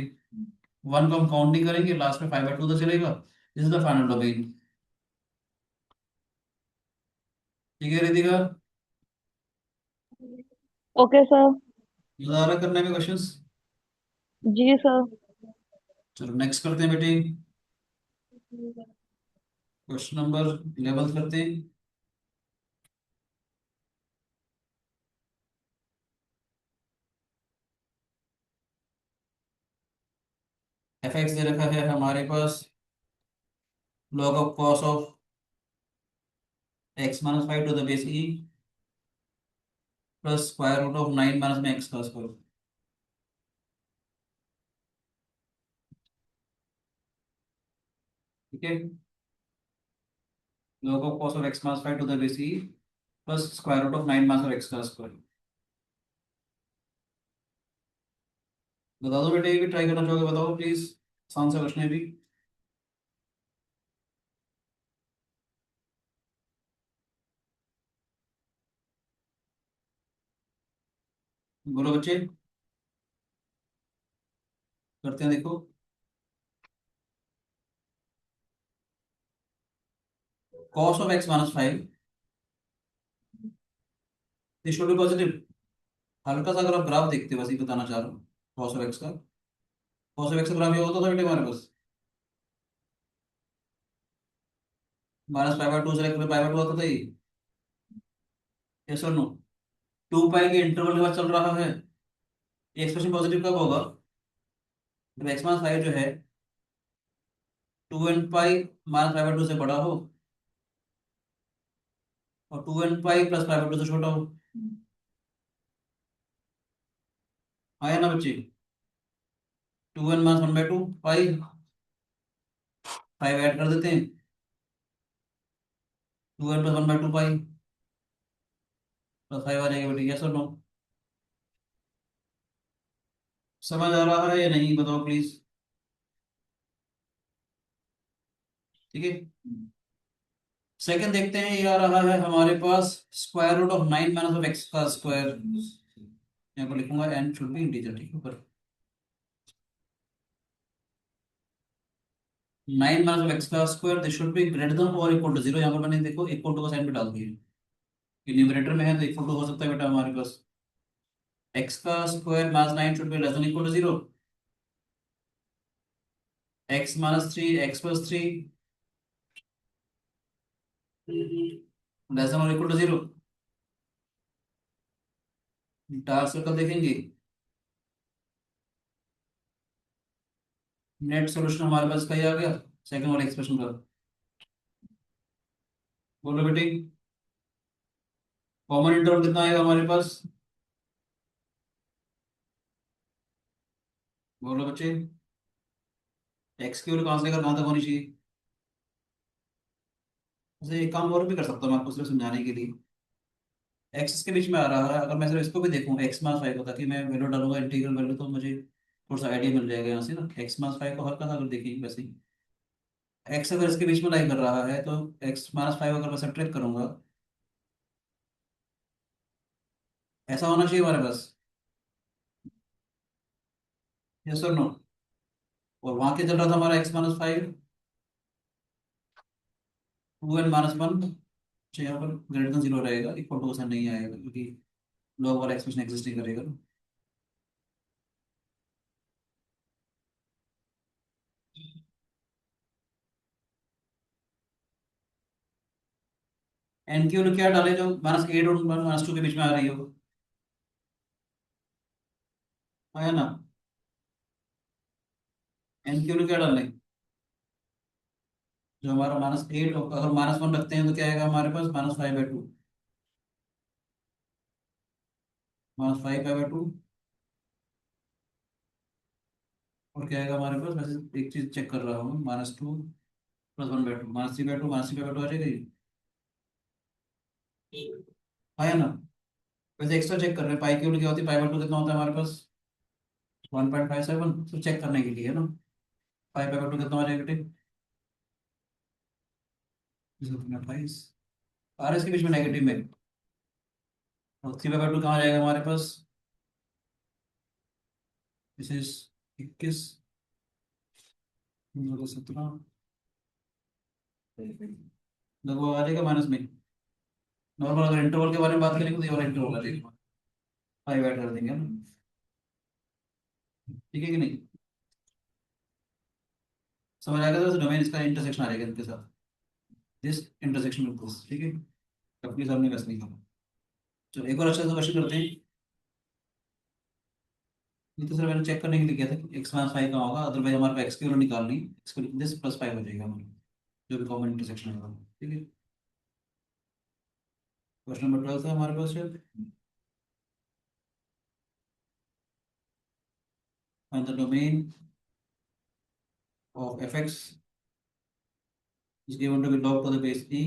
1 को हम काउंट नहीं करेंगे, लास्ट में 5/2 तक चलेगा। This is the final domain. ठीक है रितिका, ओके सर। मजा आ रहा है करने में क्वेश्चंस? जी सर। चलो नेक्स्ट करते हैं बेटे, क्वेश्चन नंबर 11 करते हैं। एफ एक्स दे रखा है हमारे पास log of cos of x minus 5 to the base e plus square root of 9 minus में x का स्क्वायर। ठीक है, log of cos of x minus 5 to the base e plus square root of 9 minus of x का स्क्वायर। बता दो बेटे, ये भी ट्राई करना चाहोगे? बताओ प्लीज, आसान सा क्वेश्चन है भी। बोलो बच्चे, करते हैं देखो। cos of x minus 5 this should be positive. हल्का सा अगर आप ग्राफ देखते हो, बस ये बताना चाह रहा हूँ cos ऑफ x का। cos ऑफ x का ग्राफ ये होता था बेटे हमारे पास -π/2 से लेकर π/2 आता था ये। यस और नो? 2 पाई के इंटरवल के बाद चल रहा है। ये एक्सप्रेशन पॉजिटिव कब होगा? जब x माइनस 5 जो है 2n पाई माइनस π/2 से बड़ा हो और 2n पाई प्लस π/2 से छोटा हो। आया ना बच्चे? 2n माइनस 1/2 पाई, 5 ऐड कर देते हैं, 2n प्लस 1/2 पाई प्लस 5 आ जाएगा बेटे। यस और नो? समझ आ रहा है या नहीं बताओ प्लीज? ठीक है, सेकंड देखते हैं, ये आ रहा है हमारे पास square root of 9 minus of x का स्क्वायर। यहाँ पर लिखूंगा एन शुड बी इंटीजर, ठीक है। पर 9 माइनस ऑफ एक्स का square this should be greater than और इक्वल टू 0। यहाँ पर मैंने देखो इक्वल टू का साइन पे डाल दिया, ये न्यूमरेटर में है तो इक्वल टू हो सकता है बेटा हमारे पास। एक्स का square minus 9 should be less than equal to 0। X minus 3 x plus 3 less than और इक्वल टू 0। डार्क सर्कल देखेंगे, नेट सॉल्यूशन हमारे पास का ही आ गया सेकंड वाले एक्सप्रेशन का। बोलो बेटे, कॉमन इंटरवल कितना आएगा हमारे पास? बोलो बच्चे, एक्स की वैल्यू कहाँ से लेकर कहाँ तक होनी चाहिए? वैसे एक काम और भी कर सकता हूँ मैं आपको सिर्फ समझाने के लिए। एक्स के बीच में आ रहा है, अगर मैं सिर्फ इसको भी देखूँ एक्स मास 5 को, ताकि मैं वैल्यू डालूंगा इंटीग्रल वैल्यू तो मुझे थोड़ा सा आइडिया मिल जाएगा यहाँ से ना। एक्स मास 5 को हल्का सा अगर देखिए वैसे ही, एक्स अगर इसके बीच में लाई कर रहा है तो एक्स माइनस 5 अगर मैं सब्ट्रैक्ट करूंगा, ऐसा होना चाहिए हमारे पास। यस और नो? और वहां क्या चल रहा था हमारा एक्स माइनस 5, 2n-1। अच्छा, यहाँ पर ग्रेटर देन 0 रहेगा, इक्वल टू साइन नहीं आएगा क्योंकि लॉग वाला एक्सप्रेशन एग्जिस्ट नहीं करेगा। एन की वैल्यू क्या डाले जो -8 और -2 के बीच में आ रही हो? आया ना? एन की वैल्यू क्या डालने जो हमारा -8, अगर -1 रखते हैं तो क्या आएगा हमारे पास? -5/2, -5/2। और क्या आएगा हमारे पास? वैसे एक चीज चेक कर रहा हूँ, -2 + 1/2, -3/2, -3/2 आ जाएगा ये। आया ना? वैसे एक्स्ट्रा चेक कर रहे हैं, पाई की वैल्यू क्या होती है, पाई/2 कितना होता है हमारे पास? 1.57। तो चेक करने के लिए है ना, 5/2 कितना आ जाएगा बेटे? 0.28। आ रहा है इसके बीच में नेगेटिव में, और 3/2 कहाँ जाएगा हमारे पास? दिस इज 21, 17 लगभग आ जाएगा माइनस में। नॉर्मल अगर इंटरवल के बारे में बात करेंगे तो ये वाला इंटरवल आ जाएगा, 5 ऐड कर देंगे ना, ठीक है कि नहीं? समझ आ गया? तो डोमेन इसका इंटरसेक्शन आ जाएगा इनके साथ, दिस इंटरसेक्शन विद दिस, ठीक है। अपने सामने वैसे नहीं करना। चलो एक और अच्छा सा क्वेश्चन करते हैं। ये तो सर मैंने चेक करने के लिए किया था कि एक्स माइनस 5 का होगा, अदरवाइज हमारे को एक्स की वैल्यू निकालनी, एक्स दिस +5 हो जाएगा हमारा, जो भी कॉमन इंटरसेक्शन होगा, ठीक है। क्वेश्चन नंबर 12 था हमारे पास शायद। Find the domain of fx is given to be log to the base e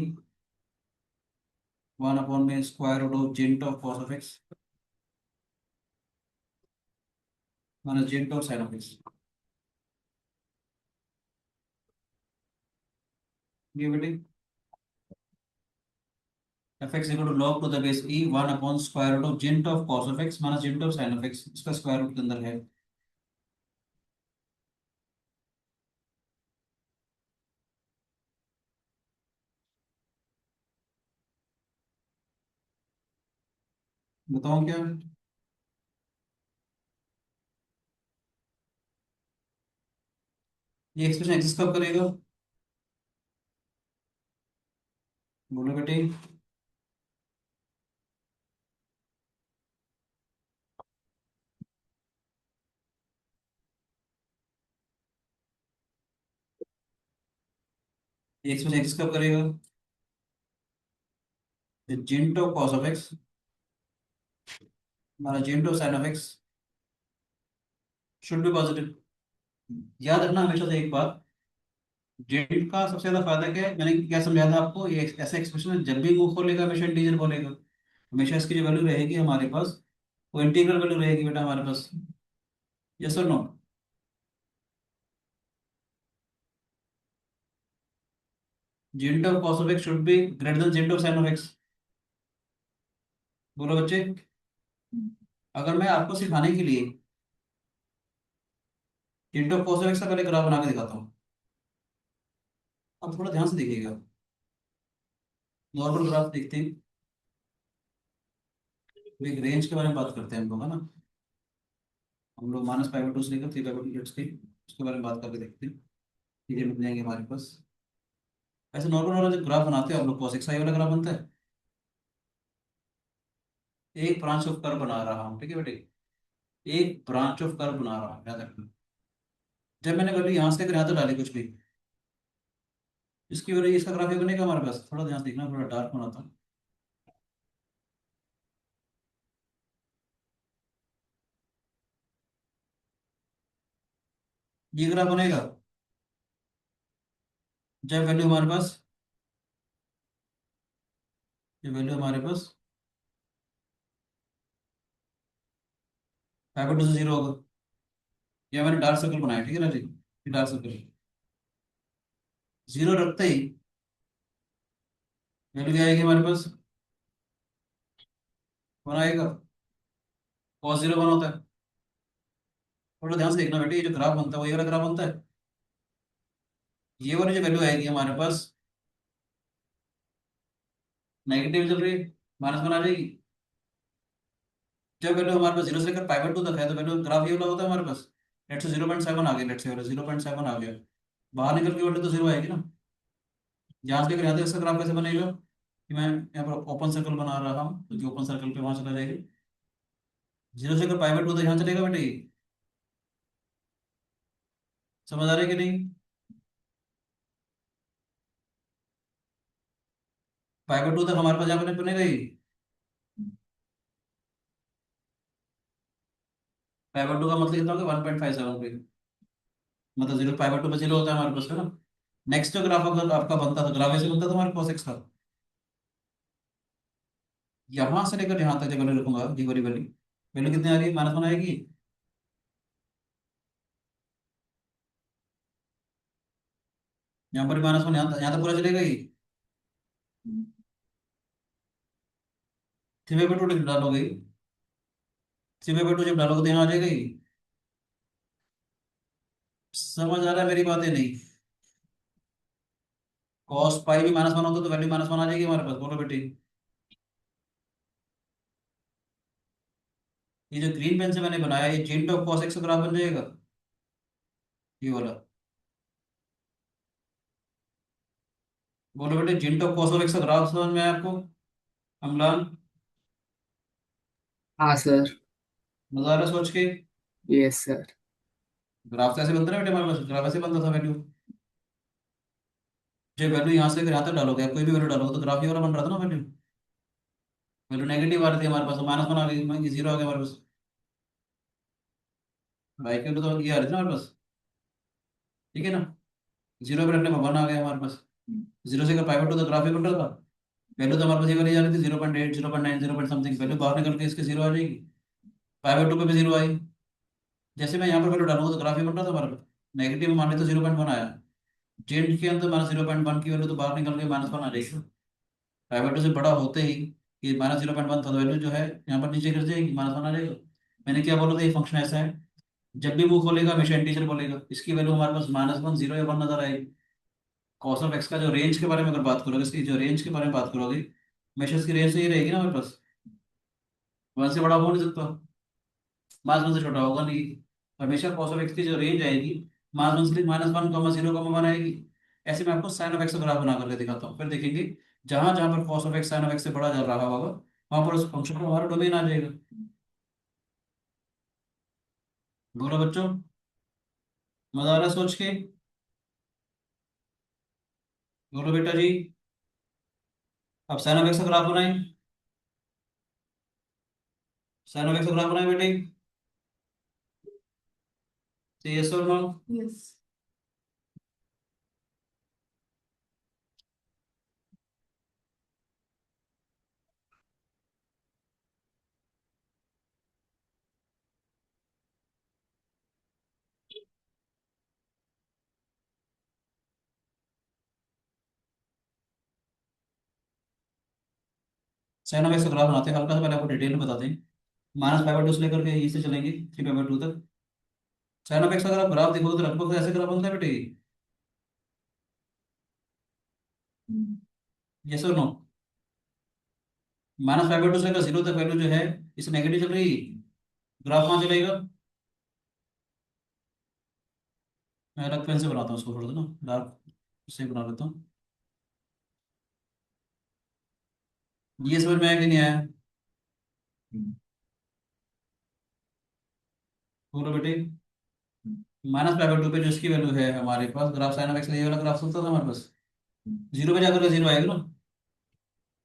1 upon में square root of gent of cos of x minus gent of sin of x। ये बेटे fx equal to log to the base e 1 upon square root of gent of cos of x minus gent of sin of x, इसका स्क्वायर रूट के अंदर है। बताओ क्या? ये एक्सप्रेशन एग्जिस्ट कब करेगा? बोलो बेटे। ये एक्सप्रेशन एग्जिस्ट कब करेगा? gent of cos of x minus gent of sin of x should be positive. याद रखना हमेशा से एक बात, जेड का सबसे ज्यादा फायदा क्या है, मैंने क्या समझाया था आपको, ये ऐसा एक्सप्रेशन है जब भी वो खोलेगा हमेशा इंटीजर बोलेगा, हमेशा इसकी जो वैल्यू रहेगी हमारे पास वो इंटीग्रल वैल्यू रहेगी बेटा हमारे पास। यस और no? G of cos of x should be greater than g of sin of x. बोलो बच्चे, अगर मैं आपको सिखाने के लिए g of cos of x का पहले ग्राफ बना के दिखाता हूँ, अब थोड़ा ध्यान से देखिएगा। नॉर्मल ग्राफ देखते हैं, एक रेंज के बारे में बात करते हैं हम लोग, है ना। हम लोग -π/2 से लेकर 3/2 की उसके बारे में बात करके देखते हैं, चीजें मिल जाएंगे हमारे पास। ऐसे नॉर्मल वाला जो ग्राफ बनाते हैं आप लोग, cos xi वाला ग्राफ बनता है। एक ब्रांच ऑफ कर्व बना रहा हूँ, ठीक है बेटे, एक ब्रांच ऑफ कर्व बना रहा हूँ, याद रखना। जब मैंने वैल्यू यहाँ से लेकर यहाँ तक डाली कुछ भी, इसकी वजह इसका ग्राफ ये बनेगा हमारे पास। थोड़ा ध्यान से देखना, थोड़ा डार्क बनाता हूँ। ये ग्राफ बनेगा जब वैल्यू हमारे पास, ये वैल्यू हमारे पास 5/2 से 0 होगा। या मैंने डार्क सर्कल बनाया, ठीक है ना जी, ये डार्क सर्कल 0 रखते ही वैल्यू क्या आएगी हमारे पास, 1 आएगा। cos 0 1 होता है। थोड़ा ध्यान से देखना बेटे, ये जो ग्राफ बनता है वो ये वाला ग्राफ बनता है। ये वाली जो वैल्यू आएगी हमारे पास नेगेटिव चल रही है, -1 आ जाएगी। जब वैल्यू हमारे पास 0 से लेकर π/2 तक है तो वैल्यू ग्राफ ये वाला होता है हमारे पास। लेट से 0.7 आ गया, लेट से 0.7 आ गया, बाहर निकल के वैल्यू तो 0 आएगी ना। यहाँ से लेकर यहाँ तक इसका ग्राफ कैसे बनेगा कि मैं यहाँ पर ओपन सर्कल बना रहा हूँ, क्योंकि ओपन सर्कल पे वहां चला जाएगा। 0 से लेकर π/2 तक यहाँ चलेगा बेटे, समझ आ रही है कि नहीं। π/2 तक हमारे पास यहाँ पर बनेगा ही। π/2 का मतलब कितना होगा, 1.57 पे, मतलब 0 π/2 पे 0 होता है हमारे पास, है ना। नेक्स्ट जो ग्राफ अगर आपका बनता था, ग्राफ ऐसे बनता था हमारे cos x का। यहाँ से लेकर यहाँ तक जब वैल्यू रखूंगा, ये वाली वैल्यू, वैल्यू कितनी आ रही है, -1 आएगी। यहाँ पर -1, यहाँ तक पूरा चलेगा ही। 3/2 जब डालोगे, 3/2 जब डालोगे तो यहाँ आ जाएगा ही। समझ आ रहा है मेरी बातें, नहीं। cos पाई भी -1 होता तो वैल्यू -1 आ जाएगी हमारे पास, बोलो बेटी। ये जो ग्रीन पेन से मैंने बनाया, ये जीन टॉप cos x का ग्राफ बन जाएगा, ये वाला। बोलो बेटे, जीन टॉप cos x का ग्राफ समझ में आया आपको, अम्लान। हाँ सर। मजा आ रहा है सोच के। Yes sir. ग्राफ तो ऐसे बनता है ना बेटे, हमारे पास ग्राफ ऐसे बनता था वैल्यू। जब वैल्यू यहाँ से लेकर यहाँ तक डालोगे, कोई भी वैल्यू डालोगे तो ग्राफ ये वाला बन रहा था ना वैल्यू। वैल्यू नेगेटिव आ रही थी हमारे पास, -1 आ गई, 0 आ गया हमारे पास। बाई की वैल्यू तो ये आ रही थी ना हमारे पास, ठीक है ना। 0 पे रखने पर 1 आ गया हमारे पास। 0 से लेकर π/2 तक ग्राफ ही बन रहा था। वैल्यू तो हमारे पास ये वाली जा रही थी, 0.8, 0.9, 0 पॉइंट समथिंग। वैल्यू बाहर निकल के इसके 0 आ जाएगी। π/2 पे भी 0 आई। जैसे मैं यहाँ पर वैल्यू डालूंगा तो ग्राफ ही बन रहा था हमारे पास। नेगेटिव मान तो 0.1 आया। चेंज के अंदर -0.1 की वैल्यू तो बाहर निकल के -1 आ जाएगी। π/2 से बड़ा होते ही ये -0.1 था, तो वैल्यू जो है यहाँ पर नीचे गिर जाएगी, -1 आ जाएगा। मैंने क्या बोला था, ये फंक्शन ऐसा है, जब भी मुंह खोलेगा हमेशा इंटीजर बोलेगा। इसकी वैल्यू हमारे पास -1, 0 या 1 नजर आएगी। कॉस ऑफ एक्स का जो रेंज के बारे में अगर बात करोगे, इसकी जो रेंज के बारे में बात करोगे, हमेशा इसकी रेंज तो ये रहेगी ना हमारे पास, 1 से बड़ा हो नहीं सकता, -1 से छोटा होगा नहीं। हमेशा कॉस ऑफ एक्स की जो रेंज आएगी, -1 से -1, 0, 1 आएगी। ऐसे मैं आपको साइन ऑफ एक्स का ग्राफ बना करके दिखाता हूँ, फिर देखेंगे जहां जहां पर cos of x sine of x से बड़ा जा रहा होगा, वहां पर उस फंक्शन को हमारा डोमेन आ जाएगा। बोलो बच्चों, मजा आ रहा है सोच के। बोलो बेटा जी, अब साइन ऑफ एक्स का ग्राफ बनाए, साइन ऑफ एक्स का ग्राफ बनाए बेटे, यस और no. Yes. Sine of x का ग्राफ बनाते हैं, हल्का सा पहले आपको डिटेल में बताते हैं। -5/2 से लेकर के ई से चलेंगे 3/2 तक। साइन ऑफ एक्स का अगर आप ग्राफ देखोगे तो लगभग ऐसे ग्राफ बनता है बेटे, यस और नो। -5/2 से लेकर 0 तक वैल्यू जो है इस नेगेटिव चल रही, ग्राफ कहाँ चलेगा? मैं अलग पेन से बनाता हूँ उसको, थोड़ा सा ना डार्क से बना लेता हूँ। ये समझ में आया कि नहीं आया? बोलो बेटे। -5/2 पे जो इसकी वैल्यू है हमारे पास, ग्राफ साइन ऑफ एक्स का ये वाला ग्राफ चलता था हमारे पास, 0 पे जाकर के 0 आएगा ना।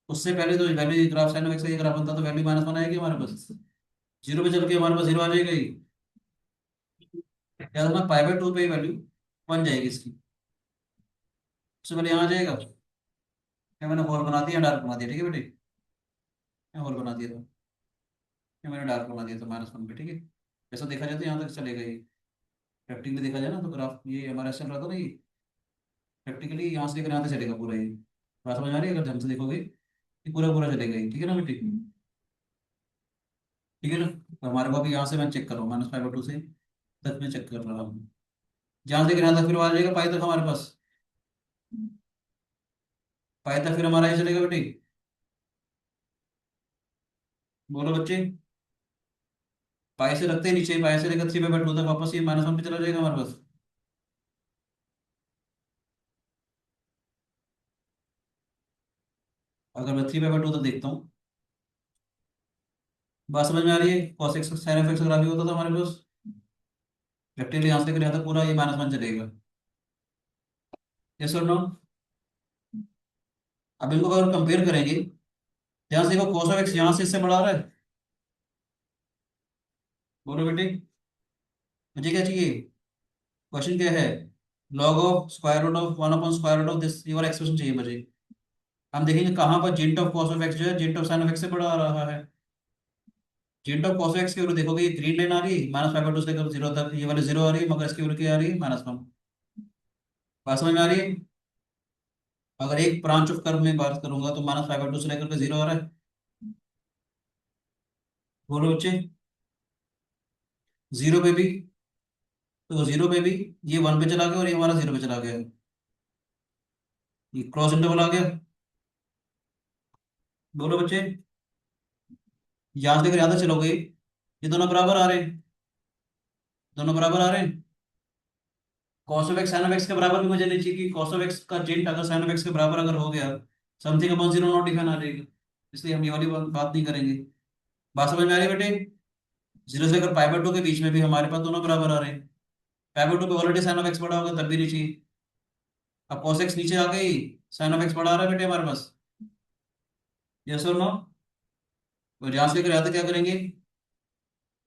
उससे पहले तो value graph sine of x का ये ग्राफ बनता तो वैल्यू -1 आएगी हमारे पास, 0 पे चल के हमारे पास 0 आ जाएगा ही। याद रखना π/2 पे वैल्यू 1 जाएगी इसकी। उससे पहले यहाँ आ जाएगा। क्या मैंने होल बना दिया, डार्क बना दिया, ठीक है बेटे? मैं होल बना दिया था, ये मैंने डार्क बना दिया था -1 पे, ठीक है? जैसा देखा जाए तो यहाँ तक चलेगा ये। प्रैक्टिकली देखा जाए ना तो ग्राफ ये हमारा ऐसा चल रहा था ना, ये प्रैक्टिकली यहाँ से लेकर यहाँ तक चलेगा पूरा ये। बात समझ आ रही है? अगर ध्यान से देखोगे ये पूरा पूरा चलेगा ये, ठीक है ना बेटे? ठीक है ना? तो हमारे को अभी यहाँ से मैं चेक कर रहा हूँ -5/2 से तक मैं चेक कर रहा हूँ। जहाँ से लेकर यहाँ तक फिर आ जाएगा पाई तक हमारे पास, पाई तक फिर हमारा ये चलेगा बेटे। बोलो बच्चे। पाई से रखते हैं नीचे, पाई से लेकर 3/2 तक वापस ये -1 पे चला जाएगा हमारे पास। अगर मैं 3/2 तक देखता हूँ, बात समझ में आ रही है? cos x sin of x graph ही होता था हमारे पास, रेक्टेंगल यहाँ से लेकर यहाँ तक पूरा ये -1 चलेगा, यस और नो? अब इनको अगर कंपेयर करेंगे, ध्यान से देखो cos of x यहाँ से इससे बड़ा आ रहा है। बोलो बेटे, मुझे क्या चाहिए? क्वेश्चन क्या है? log of square root of 1/√ऑफ दिस, ये वाला एक्सप्रेशन चाहिए मुझे। हम देखेंगे कहाँ पर जेंट ऑफ cos of x जो है जेंट ऑफ sin of x से बड़ा आ रहा है। जेंट ऑफ cos of x की वैल्यू देखोगे, ये ग्रीन लाइन आ रही है -5/2 से लेकर 0 तक, ये वाली 0 आ रही है, मगर इसकी वैल्यू क्या आ रही है? -1। बात समझ में आ रही है? अगर एक ब्रांच ऑफ कर्व में बात करूंगा तो -5/2 से लेकर के 0 आ रहा है। बोलो बच्चे। 0 पे भी, तो 0 पे भी ये 1 पे चला गया और ये हमारा 0 पे चला गया, ये क्रॉस इंटरवल आ गया। बोलो बच्चे। यहाँ से लेकर यहाँ तक चलोगे, ये दोनों बराबर आ रहे हैं, दोनों बराबर आ रहे हैं। cos of x sin of x के बराबर भी मुझे नहीं चाहिए कि cos ऑफ x का जेंट अगर sin ऑफ x के बराबर अगर हो गया, समथिंग अपॉन 0 नॉट डिफाइन आ जाएगी, इसलिए हम ये वाली बात नहीं करेंगे। बात समझ में आ रही है बेटे? 0 से लेकर π/2 के बीच में भी हमारे पास दोनों बराबर आ रहे हैं। π/2 पे ऑलरेडी sin ऑफ x बड़ा होगा, तब भी नहीं चाहिए। अब cos x नीचे आ गई, sin ऑफ x बड़ा आ रहा है बेटे हमारे पास, यस और नो? और यहाँ से लेकर यहाँ तक क्या करेंगे?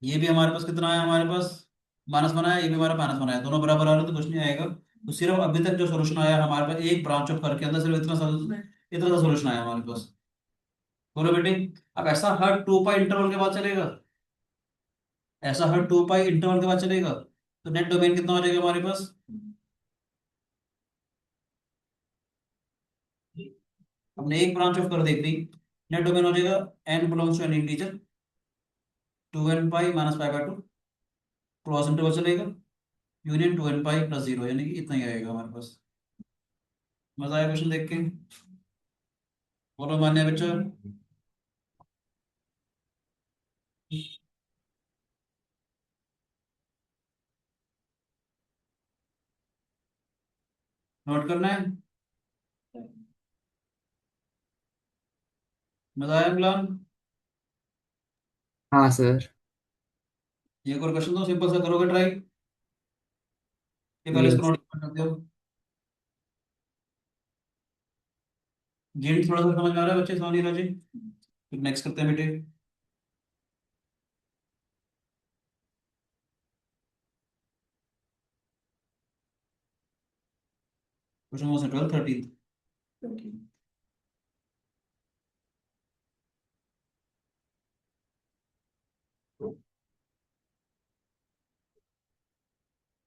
ये भी हमारे पास कितना है? हमारे पास -1 आया, ये भी हमारा -1 आया, दोनों बराबर आ रहे हैं तो कुछ नहीं आएगा। तो सिर्फ अभी तक जो सोल्यूशन आया हमारे पास एक ब्रांच ऑफ कर्व के अंदर, सिर्फ इतना सा सोल्यूशन आया हमारे पास। बोलो बेटे। अब ऐसा हर 2π इंटरवल के बाद चलेगा, ऐसा हर 2π इंटरवल के बाद चलेगा, तो नेट डोमेन कितना हो जाएगा हमारे पास? हमने एक ब्रांच ऑफ कर्व देख ली, नेट डोमेन हो जाएगा n belongs to n integer 2n π -π/2, cross interval चलेगा, यूनियन 2n π + 0, यानी कि इतना ही आएगा हमारे पास। मजा आया क्वेश्चन देख के? बोलो मान्य बच्चों। नोट करना है? मजा आया मिलान? हाँ सर। ये एक और क्वेश्चन तो सिंपल सा करोगे ट्राई, ये पहले इसको यस। नोट कर सकते हो। जेंट थोड़ा सा समझ में आ रहा है बच्चे, सोनी राजी? फिर नेक्स्ट करते हैं बेटे। Question number 12 13। Okay.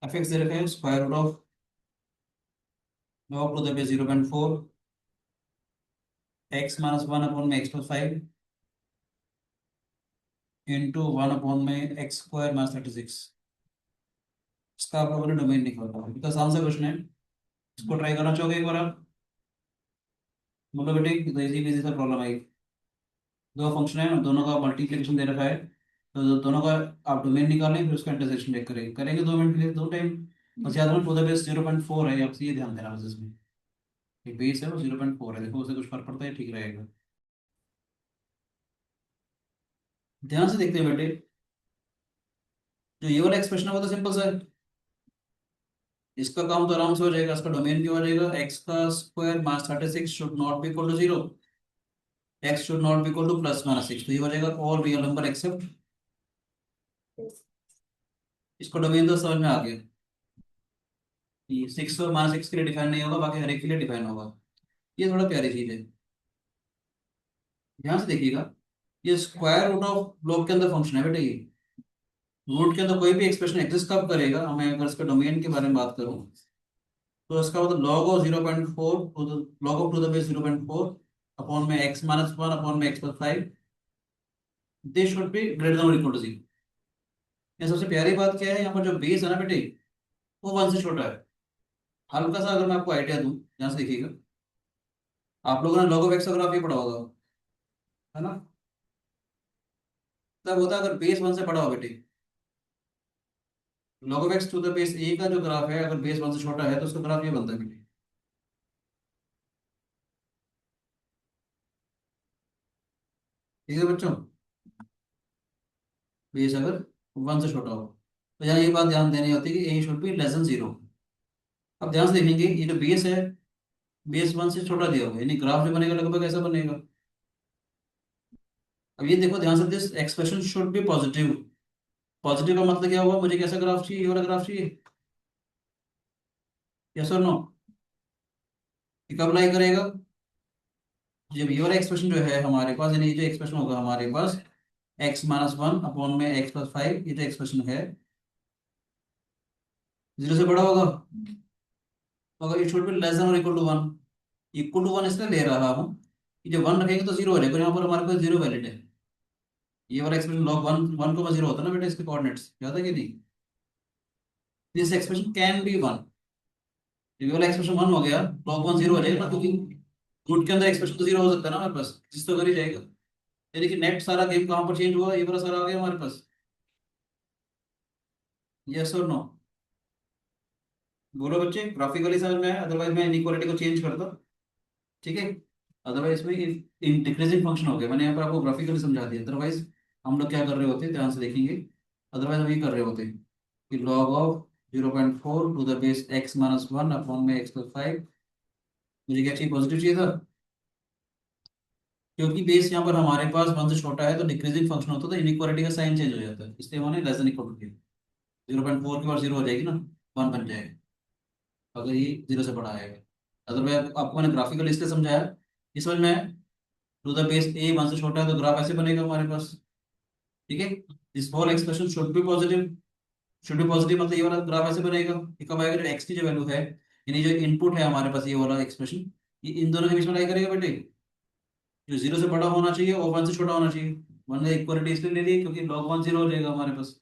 F x दे रखा है square root of log to the base 0.4 x -1 upon में x + 5 into 1/x square minus 36। इसका आप लोगों ने डोमेन निकालना है, बिकॉज आंसर क्वेश्चन है। इसको ट्राई करना चाहोगे एक बार आप? मतलब बेटे इजी इजी सा प्रॉब्लम है। दो फंक्शन है, दोनों का मल्टीप्लिकेशन दे रखा है, तो दोनों का आप डोमेन निकालें, फिर उसका इंटरसेक्शन चेक करेंगे। करेंगे 2 मिनट के लिए, 2 टाइम। बस याद रखना टू द बेस 0.4 है, आपसे ये ध्यान देना बस इसमें। ये बेस है वो 0.4 है, देखो उससे कुछ फर्क पड़ता है, ठीक रहेगा। ध्यान से देखते हैं बेटे, जो ये वाला एक्सप्रेशन है वो तो सिंपल सा है। इसका काम तो आराम से हो जाएगा। इसका डोमेन क्या हो जाएगा? एक्स का square minus 36 should not be equal to 0। X should not be equal to plus minus 6, तो ये हो जाएगा ऑल रियल नंबर एक्सेप्ट। इसको डोमेन तो समझ में आ गया। ये 6 और माइनस 6 के लिए डिफाइन नहीं होगा, बाकी हर एक के लिए डिफाइन होगा। ये थोड़ा प्यारी चीज है, ध्यान से देखिएगा। ये स्क्वायर रूट ऑफ ब्लॉक के अंदर फंक्शन है बेटा। ये रूट के अंदर कोई भी एक्सप्रेशन एग्जिस्ट कब करेगा, मैं अगर इसके डोमेन के बारे में बात करूं, तो इसका मतलब log of 0.4 to the log of to the base 0.4 upon में x-1 अपॉन में x+5, this should be greater than और इक्वल टू 0। ये सबसे प्यारी बात क्या है, यहाँ पर जो बेस है ना बेटे, वो 1 से छोटा है। हल्का सा अगर मैं आपको आइडिया दूं, यहाँ से देखिएगा, आप लोगों ने log ऑफ x का ग्राफ ये पढ़ा होगा, है ना? तब होता है अगर बेस 1 से बड़ा हो बेटे। log of x to the base a का जो ग्राफ है, अगर बेस 1 से छोटा है तो उसका ग्राफ ये बनता है बेटे। ठीक है बच्चों, बेस अगर 1 से छोटा हो, तो यहाँ ये बात ध्यान देनी होती है कि a should be less than 0। अब ध्यान से देखेंगे, ये जो बेस है, बेस 1 से छोटा दिया हुआ है, यानी ग्राफ जो बनेगा लगभग ऐसा बनेगा। अब ये देखो ध्यान से, this expression should be positive. Positive का मतलब क्या हुआ? मुझे कैसा ग्राफ चाहिए? ये वाला ग्राफ चाहिए, यस और नो? ये कब लाई करेगा? जब ये वाला एक्सप्रेशन जो है हमारे पास, यानी ये जो एक्सप्रेशन होगा हमारे पास x-1 अपॉन में x+5, ये जो एक्सप्रेशन है 0 से बड़ा होगा, मगर it should be less than और इक्वल टू 1। इक्वल टू 1 इसलिए ले रहा हूँ कि जब 1 रखेंगे तो 0 हो जाएगा, यहाँ पर हमारे पास 0 वैलिड है। ये वाला एक्सप्रेशन log 1 होता है ना बेटा, इसके कोऑर्डिनेट्स याद है कि नहीं? This expression can be 1। ये वाला एक्सप्रेशन 1 हो गया, log 1 0 हो जाएगा ना, क्योंकि रूट के अंदर एक्सप्रेशन तो 0 हो सकता है ना हमारे पास, जिस तो कर ही जाएगा। यानी कि नेट सारा गेम कहाँ पर चेंज हुआ? ये वाला सारा आ गया हमारे पास, यस और नो? बोलो बच्चे, ग्राफिकली समझ में आया? अदरवाइज मैं इनइक्वालिटी को चेंज करता, ठीक है? अदरवाइज में इन डिक्रीजिंग फंक्शन हो गया, मैंने यहाँ पर आपको ग्राफिकली समझा दिया। अदरवाइज हम लोग क्या कर रहे होते हैं, ध्यान से देखेंगे, अदरवाइज हम ये कर रहे होते हैं कि log of 0.4 to the base x-1 upon में x+5। मुझे क्या चाहिए? पॉजिटिव चाहिए था, क्योंकि बेस यहाँ पर हमारे पास 1 से छोटा है तो डिक्रीजिंग फंक्शन होता है, तो इनइक्वालिटी का साइन चेंज हो जाता है, इसलिए हमने लेस देन इक्वल टू किया। 0.4 की बार 0 हो जाएगी ना, 1 बन जाएगा अगर ये 0 से बड़ा आएगा। अदरवाइज आपको मैंने ग्राफिकल इसलिए समझाया, इस समझ में टू द बेस a 1 से छोटा है तो ग्राफ ऐसे बनेगा हमारे पास, ठीक है? This whole expression should be positive. Should be positive मतलब ये वाला ग्राफ ऐसे बनेगा। ये कब आएगा? जो x की जो वैल्यू है, यानी जो इनपुट है हमारे पास, ये वाला एक्सप्रेशन, ये इन दोनों के बीच में लाई करेगा बेटे। जो 0 से बड़ा होना चाहिए और 1 से छोटा होना चाहिए। 1 ने इक्वलिटी इसलिए ले ली क्योंकि log 1 0 हो जाएगा हमारे पास।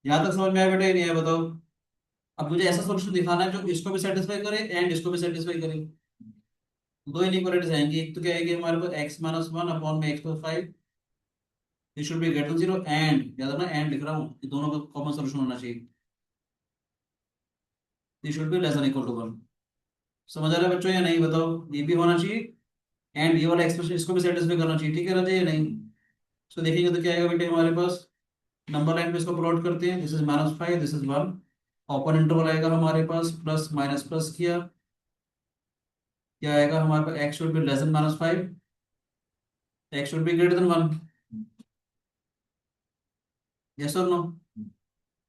यहाँ तक समझ में आया बेटा या नहीं आया बताओ? अब मुझे ऐसा सोल्यूशन दिखाना है जो इसको भी सेटिस्फाई करे एंड इसको भी सेटिस्फाई करे। दो इनइक्वालिटीज आएंगी, एक तो क्या आएगी हमारे पास x-1 अपॉन में x+5, ये शुड बी ग्रेटर 0, एंड याद रखना एंड लिख रहा हूँ, ये दोनों का कॉमन सोल्यूशन होना चाहिए, ये should be less than equal to 1। समझ आ रहा है बच्चों या नहीं बताओ? ये भी होना चाहिए एंड ये वाला एक्सप्रेशन इसको भी सेटिस्फाई करना चाहिए, ठीक है राजे या नहीं? तो देखेंगे तो क्या आएगा बेटे हमारे पास, नंबर लाइन पे इसको प्लॉट करते हैं, this is -5, this is 1। Open interval आएगा हमारे पास, प्लस माइनस प्लस किया, क्या आएगा हमारे पास? x should be less than -5, x should be greater than 1, yes और नो?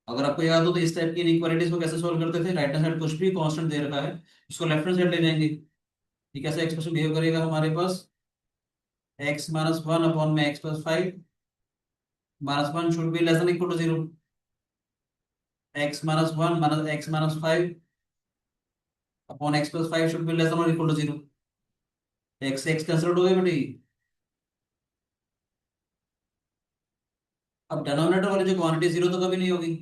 अगर आपको याद हो तो इस टाइप की इनइक्वालिटीज को कैसे सॉल्व करते थे? राइट हैंड साइड कुछ भी कांस्टेंट दे रखा है, इसको लेफ्ट हैंड साइड ले जाएंगे। ये कैसे एक्सप्रेशन बिहेव करेगा हमारे पास? x-1 अपॉन में x+5, -1 should be less than equal to 0, x-1 minus x-5 upon x+5 should be less than और इक्वल टू 0। x से x कैंसिल हो गए बेटी, अब डिनोमिनेटर वाली जो क्वांटिटी जीरो तो कभी नहीं होगी।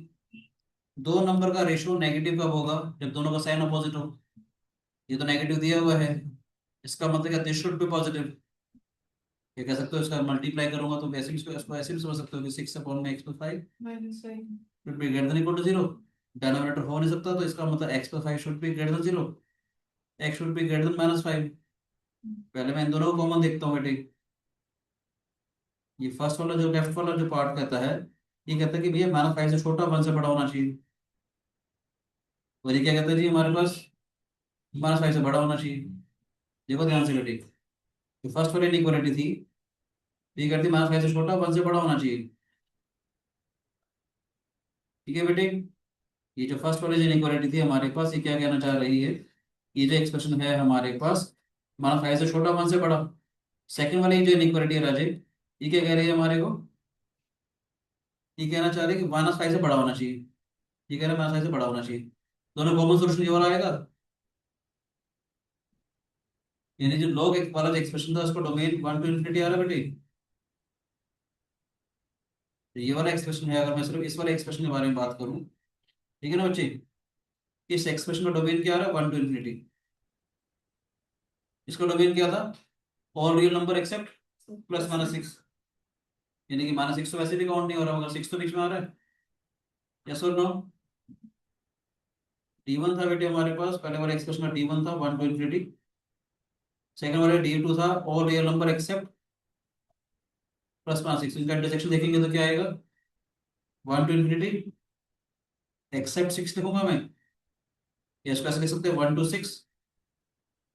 दो नंबर का रेशियो नेगेटिव कब होगा? जब दोनों का साइन अपोजिट हो। ये तो नेगेटिव दिया हुआ है, इसका मतलब क्या, दिस शुड बी पॉजिटिव। ये कह सकते हो इसका मल्टीप्लाई करूंगा तो वैसे भी इसको ऐसे भी समझ सकते हो कि 6/x+5 -5 should be greater than equal to 0। Denominator हो नहीं सकता तो इसका मतलब x+5 should be greater than 0, x should be greater than -5। पहले मैं इन दोनों को कॉमन देखता हूँ बेटे। ये फर्स्ट वाला जो लेफ्ट वाला जो पार्ट कहता है, ये कहता है कि भैया -5 से छोटा 1 से बड़ा होना चाहिए। और ये क्या कहता है जी हमारे पास, -5 से बड़ा होना चाहिए। देखो ध्यान से बेटे, जो फर्स्ट वाली इनइक्वालिटी थी, ये कहती है -5 से छोटा 1 से बड़ा होना चाहिए। ठीक है बेटे, ये जो फर्स्ट वाली जो इनइक्वालिटी थी हमारे पास, ये क्या कहना चाह रही है, ये जो एक्सप्रेशन है हमारे पास, -5 से छोटा 1 से बड़ा। सेकंड वाली जो इनइक्वालिटी है राजे, ये क्या कह रही है हमारे को, ये कहना चाह रही है कि -5 से बड़ा होना चाहिए। ये कह रहा है -5 से बड़ा होना चाहिए। दोनों कॉमन सोल्यूशन ये वाला आएगा। यानी जो log एक वाला जो एक्सप्रेशन था उसको डोमेन 1 टू इन्फिनिटी आ रहा है बेटे। तो ये वाला एक्सप्रेशन है, अगर मैं सिर्फ इस वाले एक्सप्रेशन के बारे में बात करूं, ठीक है ना बच्चे, इस एक्सप्रेशन का डोमेन क्या आ रहा है, 1 टू इन्फिनिटी। इसका डोमेन क्या था, ऑल रियल नंबर एक्सेप्ट +-6। यानी कि -6 तो वैसे भी काउंट नहीं हो रहा, मगर 6 तो बीच में आ रहा है। यस और नो? D1 था बेटे हमारे पास, पहले वाले एक्सप्रेशन का D1 था 1 टू इन्फिनिटी। सेकंड वाले D2 था ऑल रियल नंबर एक्सेप्ट +-6। इनका इंटरसेक्शन देखेंगे तो क्या आएगा, 1 टू इन्फिनिटी एक्सेप्ट 6 लिखूंगा मैं, या इसको ऐसे लिख सकते हैं 1 टू 6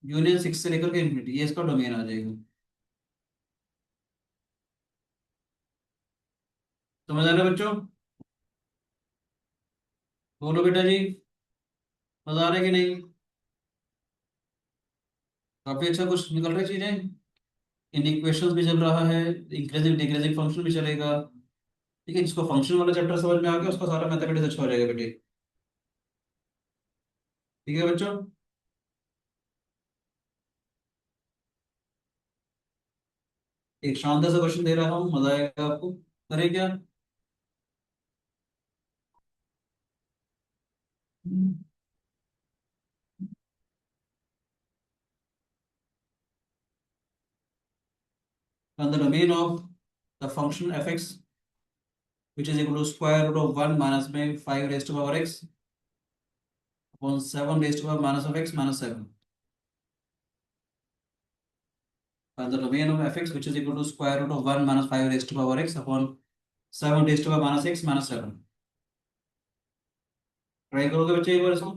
यूनियन 6 से लेकर के इन्फिनिटी, ये इसका डोमेन आ जाएगा। समझ आ रहा है बच्चों? बोलो बेटा जी, मजा आ रहा है कि नहीं? काफी अच्छा कुछ निकल रही चीजें। इन इक्वेशंस भी चल रहा है, इंक्रीजिंग डिक्रीजिंग फंक्शन भी चलेगा। ठीक है, जिसको फंक्शन वाला चैप्टर समझ में आ गया उसका सारा मैथमेटिक्स अच्छा हो जाएगा बेटे। ठीक है बच्चों, एक शानदार सा क्वेश्चन दे रहा हूँ, मजा आएगा आपको। करें क्या? On the domain of the function f(x), which is equal to square root of 1 minus में 5 raised to power x upon 7 raised to power minus of x minus 7. On the domain of f(x), which is equal to square root of 1 minus 5 raised to power x upon 7 raised to power minus x minus 7. Try करोगे बच्चे एक बार इसको?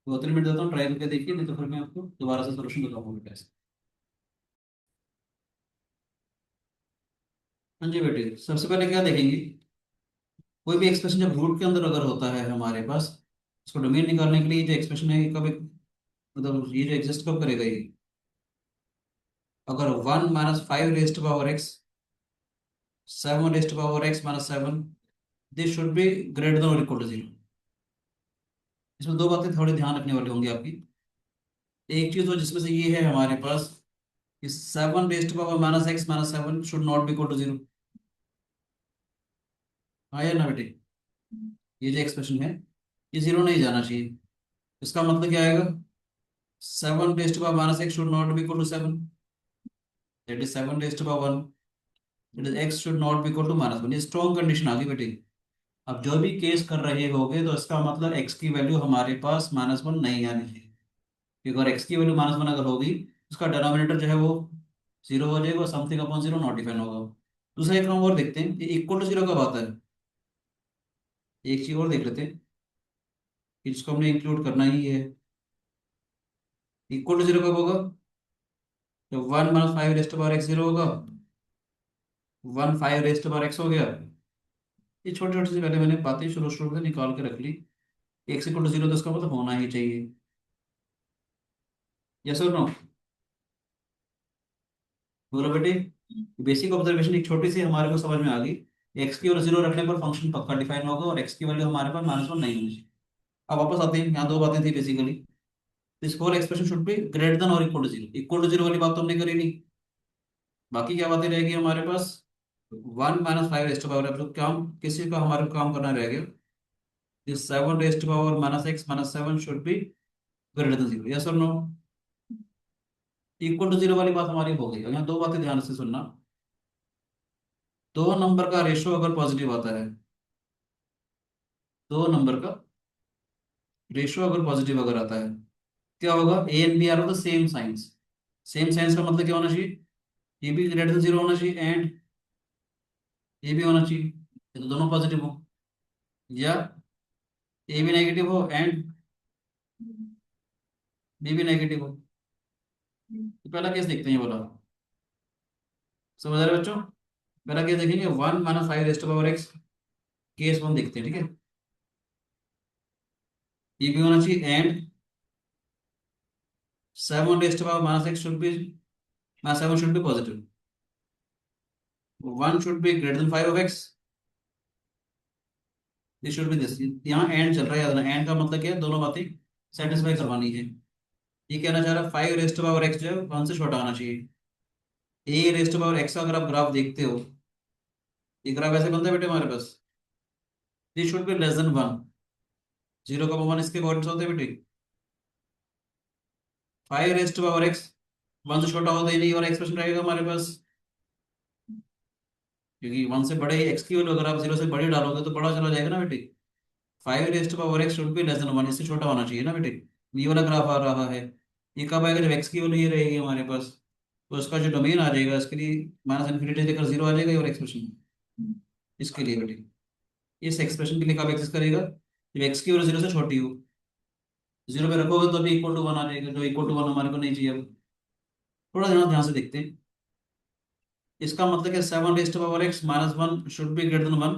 2-3 मिनट देता हूँ, ट्राई करके देखिए, नहीं तो फिर मैं आपको दोबारा से सोल्यूशन बताऊंगा बेटा इसका। हाँ जी बेटे, सबसे पहले क्या देखेंगे, कोई भी एक्सप्रेशन जब रूट के अंदर अगर होता है हमारे पास, इसको डोमेन निकालने के लिए जो एक्सप्रेशन है ये कब मतलब ये जो एग्जिस्ट कब करेगा ये, अगर 1 minus 5 raised to power x 7 raised to power x minus 7, this should be greater than और इक्वल टू 0। इसमें दो बातें थोड़ी ध्यान रखने वाली होंगी आपकी। एक चीज तो जिसमें से ये है हमारे पास कि 7 raised to power minus x minus 7 should not be equal to 0। हाँ या ना बेटे, ये जो एक्सप्रेशन है ये 0 नहीं जाना चाहिए। इसका मतलब क्या आएगा, 7 raised to power minus x should not be equal to 7, that is 7 raised to power 1, that is x should not be equal to -1। ये स्ट्रॉन्ग कंडीशन आ गई बेटे। अब जो भी केस कर रहे होगे तो इसका मतलब x की वैल्यू हमारे पास -1 नहीं आनी चाहिए, क्योंकि अगर x की वैल्यू -1 अगर होगी, उसका डिनोमिनेटर जो है वो 0 हो जाएगा, समथिंग अपॉन 0 नॉट डिफाइन होगा। दूसरा एक हम और देखते हैं, ये इक्वल टू 0 कब आता है, एक चीज और देख लेते हैं कि जिसको हमने इंक्लूड करना ही है। इक्वल टू 0 कब होगा, जब 1 minus 5 raised to power x 0 होगा, 1 5 raised to power x हो गया। ये छोटी छोटी सी पहले मैंने बातें शुरू शुरू में निकाल के रख ली। x इक्वल टू 0 तो इसका मतलब होना ही चाहिए। यस और नो? बोलो बेटे, बेसिक ऑब्जर्वेशन एक छोटी सी हमारे को समझ में आ गई। x की वैल्यू 0 रखने पर फंक्शन पक्का डिफाइन होगा और x की वैल्यू हमारे पास -1 नहीं होनी चाहिए। अब वापस आते हैं, यहाँ दो बातें थी basically. This whole expression should be greater than और इक्वल टू 0। इक्वल टू 0 वाली बात तो हमने करी नहीं, बाकी क्या बातें रहेगी हमारे पास, 1 माइनस 5 रेस्ट पावर, अब जो काम किसी का हमारे को काम करना रह गया, this 7 rest power minus x minus 7 should be greater than 0, yes और नो? इक्वल टू 0 वाली बात हमारी हो गई। यहाँ दो बातें ध्यान से सुनना। दो नंबर का रेशो अगर पॉजिटिव आता है, दो नंबर का रेशो अगर पॉजिटिव अगर आता है, क्या होगा? A and B are of the same signs. Same signs का मतलब क्या होना चाहिए? ये भी ग्रेटर देन 0 होना चाहिए एंड ये भी होना चाहिए। ये तो दोनों पॉजिटिव हो, या ए भी नेगेटिव हो एंड बी भी नेगेटिव हो। तो पहला केस देखते हैं, ये बोला समझ रहे बच्चों? पहला केस देखेंगे 1 minus 5 rest power x, case 1 देखते हैं, ठीक है? ये भी होना चाहिए and 7 rest power minus x should B, minus 7 should be positive. 1 should be greater than 5 of x, this should B this. यहाँ एंड चल रहा है, याद रखना। एंड का मतलब क्या है? दोनों बातें सेटिस्फाई करवानी है। ये कहना चाह रहा है 5 रेस्ट पावर एक्स जो है 1 से छोटा होना चाहिए। ए रेस्ट पावर एक्स का अगर आप ग्राफ देखते हो, ये ग्राफ ऐसे बनता है बेटे हमारे पास, this should be less than 1। 0 का 1 इसके कोऑर्डिनेट्स होते हैं बेटे। 5 रेस्ट पावर एक्स 1 से छोटा होता ही नहीं, और एक्सप्रेशन रहेगा हमारे पास, क्योंकि 1 से बड़े एक्स की वैल्यू अगर आप 0 से बड़ी डालोगे तो बड़ा चला जाएगा ना बेटे। 5 rest power x should be less than 1, इससे छोटा होना चाहिए ना बेटे। ये वाला ग्राफ आ रहा है, ये कब आएगा? जब एक्स की वैल्यू ये रहेगी हमारे पास, तो उसका जो डोमेन आ जाएगा इसके लिए माइनस इन्फिनिटी से लेकर 0 आ जाएगा, और एक्सप्रेशन इसके लिए बेटे, इस एक्सप्रेशन के लिए कब एक्सिस्ट करेगा? जब एक्स की वैल्यू 0 से छोटी हो। 0 पे रखोगे तो भी इक्वल टू 1 आ जाएगा, जो इक्वल टू 1 हमारे को नहीं चाहिए। अब थोड़ा ध्यान ध्यान से देखते हैं। इसका मतलब है 7 rest power x minus 1 should be greater than 1।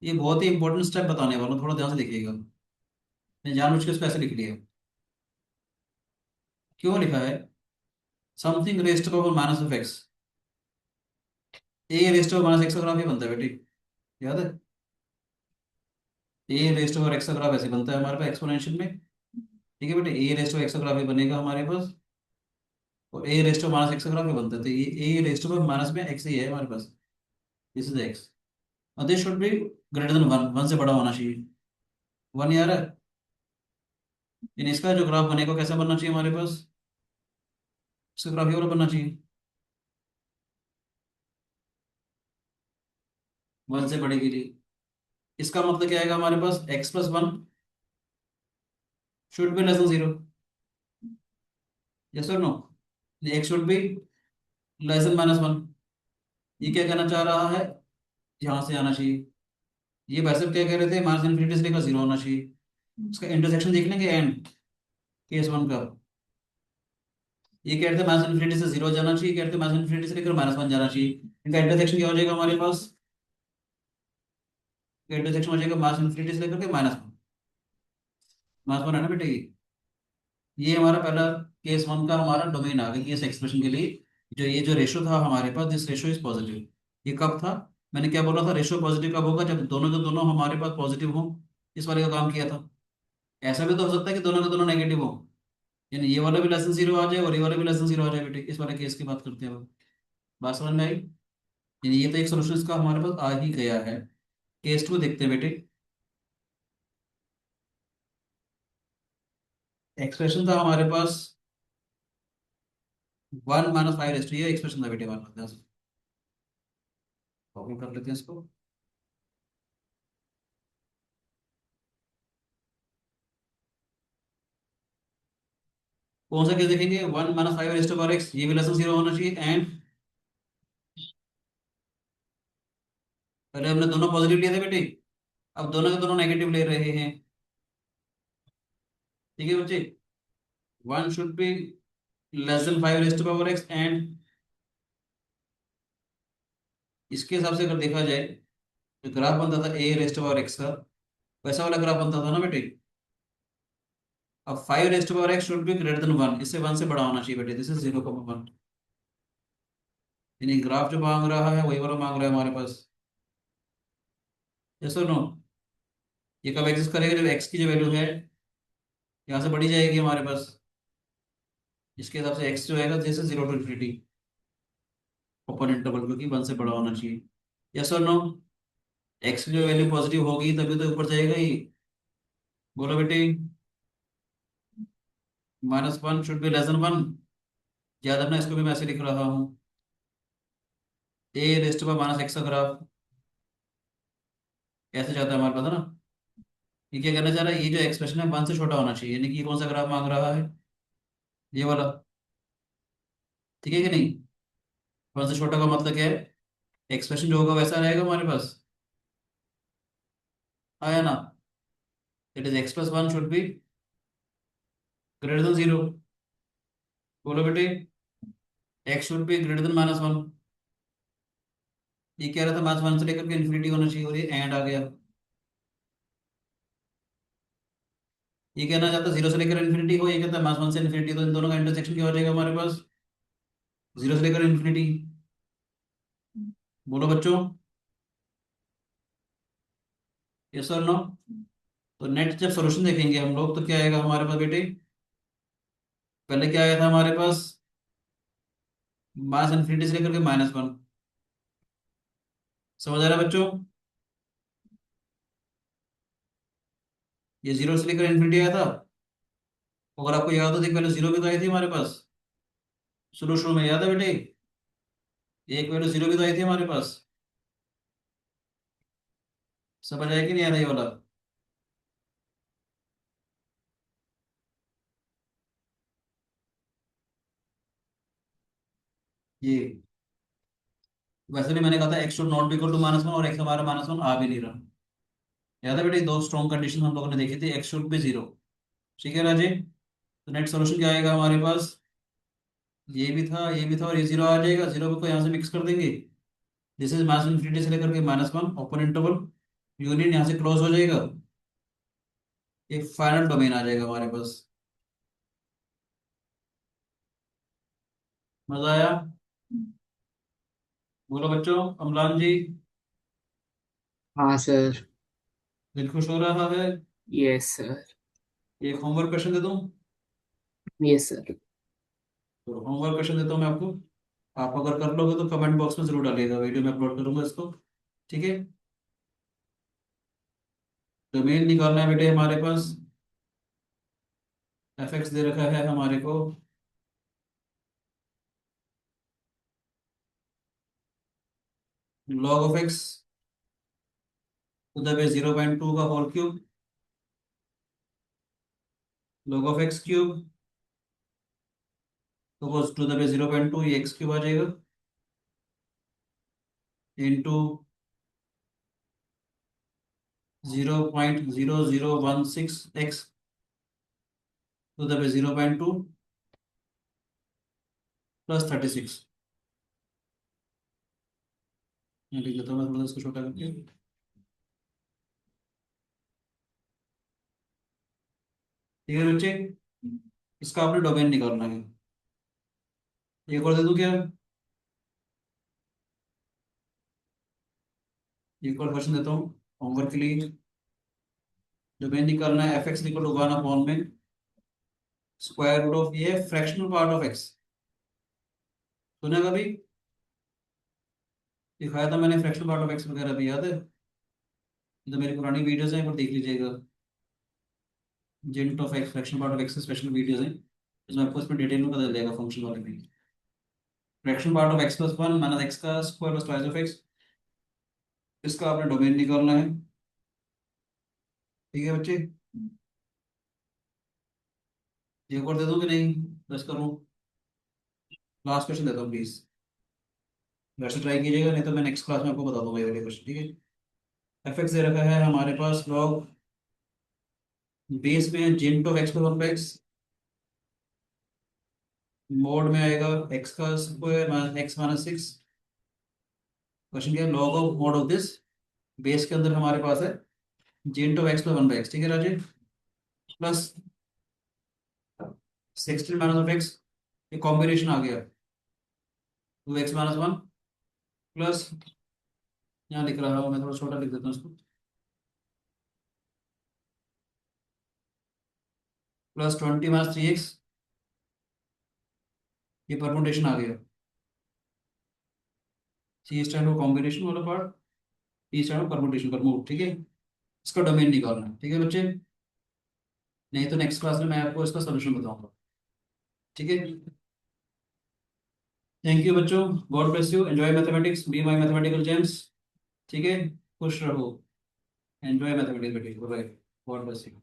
ये बहुत ही इंपॉर्टेंट स्टेप बताने वाला हूं, थोड़ा ध्यान से देखिएगा। मैं जानबूझ के इसको ऐसे लिख लिया। क्यों लिखा है? Something rest power minus of x, A rest power minus x का ग्राफ ये बनता है बेटी, याद है? ए रेस्ट पावर एक्स का ग्राफ ऐसे बनता है हमारे पास एक्सपोनेंशियल में, ठीक है बेटे? ए रेस्ट पावर एक्स का ग्राफ ये बनेगा हमारे पास, और ए रेस्ट पावर माइनस एक्स का ग्राफ ये बनता है। तो ये ए रेस्ट पावर माइनस में एक्स ही है हमारे पास, दिस इज एक्स, और this should be greater than 1, 1 से बड़ा होना चाहिए। 1 यार है, इन इसका जो ग्राफ बनेगा कैसा बनना चाहिए हमारे पास? इसका ग्राफ ये वाला बनना चाहिए, 1 से बड़े के लिए। इसका मतलब क्या आएगा हमारे पास? X plus 1 should be less than 0, yes और no? X should be less than minus 1। ये क्या कहना चाह रहा है? यहाँ से आना चाहिए। ये वैसे क्या कह रहे थे? माइनस इन्फिनिटी से लेकर 0 होना चाहिए। इसका इंटरसेक्शन देख लेंगे एंड केस 1 का। ये कह रहे थे माइनस इन्फिनिटी से 0 जाना चाहिए, कह रहे थे माइनस इन्फिनिटी से लेकर माइनस 1 जाना चाहिए। इनका इंटरसेक्शन क्या हो जाएगा हमारे पास? इंटरसेक्शन हो जाएगा माइनस इन्फिनिटी से लेकर के -1। -1 है ना बेटे? ये हमारा पहला केस 1 का हमारा डोमेन आ गया इस एक्सप्रेशन के लिए। जो रेशो था हमारे पास, दिस रेशो इज पॉजिटिव। ये कब था? मैंने क्या बोला था? रेशो पॉजिटिव कब होगा? जब दोनों के दोनों हमारे पास पॉजिटिव हो। इस वाले का काम किया था। ऐसा भी तो हो सकता है कि दोनों के दोनों नेगेटिव हो, यानी ये वाला भी लेस देन 0 आ जाए और ये वाला भी लेस देन 0 आ जाए बेटे। इस वाले केस की बात करते हैं अब। बात समझ में आई? यानी ये तो एक सोल्यूशन इसका हमारे पास आ ही गया है। केस 2 देखते हैं बेटे। एक्सप्रेशन था हमारे पास 1 माइनस 5 रेस्ट, ये एक्सप्रेशन था बेटे हमारे पास। कॉपी कर लेते हैं इसको। कौन सा केस देखेंगे? 1 माइनस 5 रेस्ट पावर एक्स, ये भी लेस देन 0 होना चाहिए एंड पहले हमने दोनों पॉजिटिव लिए थे बेटे, अब दोनों के दोनों नेगेटिव ले रहे हैं, ठीक है बच्चे? 1 should be less than 5 rest power x and इसके हिसाब से अगर देखा जाए तो ग्राफ बनता था ए रेस्ट पावर एक्स का, वैसा वाला ग्राफ बनता था ना बेटे। अब 5 rest power x should be greater than 1, इससे 1 से बड़ा होना चाहिए बेटे, दिस इज 0,1। यानी ग्राफ जो मांग रहा है वही वाला मांग रहा है हमारे पास, यस और नो? ये कब एग्जिस्ट करेगा? जब एक्स की जो वैल्यू है यहाँ से बढ़ी जाएगी हमारे पास। इसके हिसाब से एक्स जो आएगा जैसे 0 टू इन्फिनिटी। ओपन इंटरवल, क्योंकि 1 से बड़ा होना चाहिए। यस और नो? एक्स की जो वैल्यू पॉजिटिव होगी तभी तो ऊपर जाएगा ही। बोलो बेटे। -1 शुड बी लेस देन 1। याद रखना, इसको भी मैं ऐसे लिख रहा हूँ, ए रेस्ट पर -x का ग्राफ ऐसे जाता है हमारे पास, है ना। ये क्या करना चाह रहा है, ये जो एक्सप्रेशन है 1 से छोटा होना चाहिए, यानी कि ये कौन सा ग्राफ मांग रहा है, ये वाला। ठीक है कि नहीं? 1 से छोटा का मतलब क्या है, एक्सप्रेशन जो होगा वैसा रहेगा हमारे पास, आया ना। It is x+1 should be greater than 0। बोलो बेटे, x should be greater than -1। ये कह रहा था -1 से लेकर के इन्फिनिटी होना चाहिए, और ये एंड आ गया। ये कहना चाहता 0 से लेकर इन्फिनिटी हो, ये कहता है -1 से इन्फिनिटी, तो इन दोनों का इंटरसेक्शन क्या हो जाएगा हमारे पास, 0 से लेकर इन्फिनिटी। बोलो बच्चों, यस और नो? तो नेक्स्ट जब सॉल्यूशन देखेंगे हम लोग, तो क्या आएगा हमारे पास बेटे, पहले क्या आया था हमारे पास, मास इन्फिनिटी से लेकर के -1। समझ आ रहा है बच्चों? ये 0 से लेकर इन्फिनिटी आया था। अगर आपको याद हो, देख पहले 0 भी तो आई थी हमारे पास, शुरू शुरू में, याद है बेटे? एक वैल्यू 0 भी तो आई थी हमारे पास। समझ आया कि नहीं आ रहा ये वाला? ये वैसे भी मैंने कहा था x should not be equal to -1, और x हमारा -1 आ भी नहीं रहा। याद है बेटे, दो स्ट्रॉन्ग कंडीशन हम लोगों ने देखी थी, x शुड बी 0। ठीक है राजे? तो नेक्स्ट सोल्यूशन क्या आएगा हमारे पास, ये भी था, ये भी था, और ये 0 आ जाएगा, 0 को यहाँ से मिक्स कर देंगे। दिस इज मास इन्फिनिटी से लेकर के -1 ओपन इंटरवल, यूनियन यहाँ से क्लोज हो जाएगा, एक फाइनल डोमेन आ जाएगा हमारे पास। मजा आया? बोलो बच्चों, अमलान जी, हाँ सर। दिल खुश हो रहा है? Yes sir. एक होमवर्क क्वेश्चन दे दूं? Yes sir. तो होमवर्क क्वेश्चन देता हूँ मैं आपको, आप अगर कर लोगे तो कमेंट बॉक्स में जरूर डालिएगा, वीडियो में अपलोड करूंगा इसको। ठीक है? डोमेन निकालना है बेटे हमारे पास, एफ एक्स दे रखा है हमारे को, log of x to the base 0.2 का whole cube, log of x cube तो टू द बेस 0.2, ये एक्स क्यूब आ जाएगा, into 0.0016 x to the base 0.2 plus 36। मैं लिख देता हूँ, मैं थोड़ा सा इसको छोटा करके। ठीक है बच्चे, इसका आपने डोमेन निकालना है। एक और दे दूं क्या? एक और क्वेश्चन देता हूँ होमवर्क के लिए। डोमेन निकालना है, एफ एक्स इक्वल टू 1 में स्क्वायर रूट ऑफ ये फ्रैक्शनल पार्ट ऑफ एक्स। सुना कभी? दिखाया था मैंने फ्रैक्शनल पार्ट ऑफ एक्स वगैरह भी, याद है? ये तो मेरी पुरानी वीडियोस हैं, पर देख लीजिएगा। जेंट of x, fractional part of x special videos हैं, इसमें आपको इसमें डिटेल में पता चल जाएगा फंक्शन वाले भी। Fractional part of x+1 minus x का square plus twice of x, इसका आपने डोमेन निकालना है। ठीक है बच्चे? एक और दे दूं कि नहीं, बस करूँ? लास्ट क्वेश्चन देता हूँ प्लीज, वैसे ट्राई कीजिएगा, नहीं तो मैं नेक्स्ट क्लास में आपको बता दूंगा ये वाले क्वेश्चन। ठीक है? एफ एक्स दे रखा है हमारे पास, लॉग बेस में जेंट ऑफ x+1 मोड में आएगा एक्स का square minus x minus 6। Question क्या है, log of mode of this, base के अंदर हमारे पास है जेंट ऑफ x+1। ठीक है राजे? प्लस 16 माइनस ऑफ एक्स, ये कॉम्बिनेशन आ गया, 2x-1 प्लस, यहाँ लिख रहा हूँ मैं, थोड़ा छोटा लिख देता हूँ इसको, प्लस 20 - 3x, ये परमुटेशन आ गया। सी स्टैंड फॉर कॉम्बिनेशन वाला part, T stand for permutation permute, ठीक है। इसका डोमेन निकालना है, ठीक है बच्चे, नहीं तो नेक्स्ट क्लास में मैं आपको इसका सोल्यूशन बताऊंगा, ठीक है। थैंक यू बच्चों, God bless you, enjoy mathematics, be my mathematical James, ठीक है। खुश रहो, एंजॉय मैथमेटिक्स बेटे, बाय, गॉड ब्लेस यू।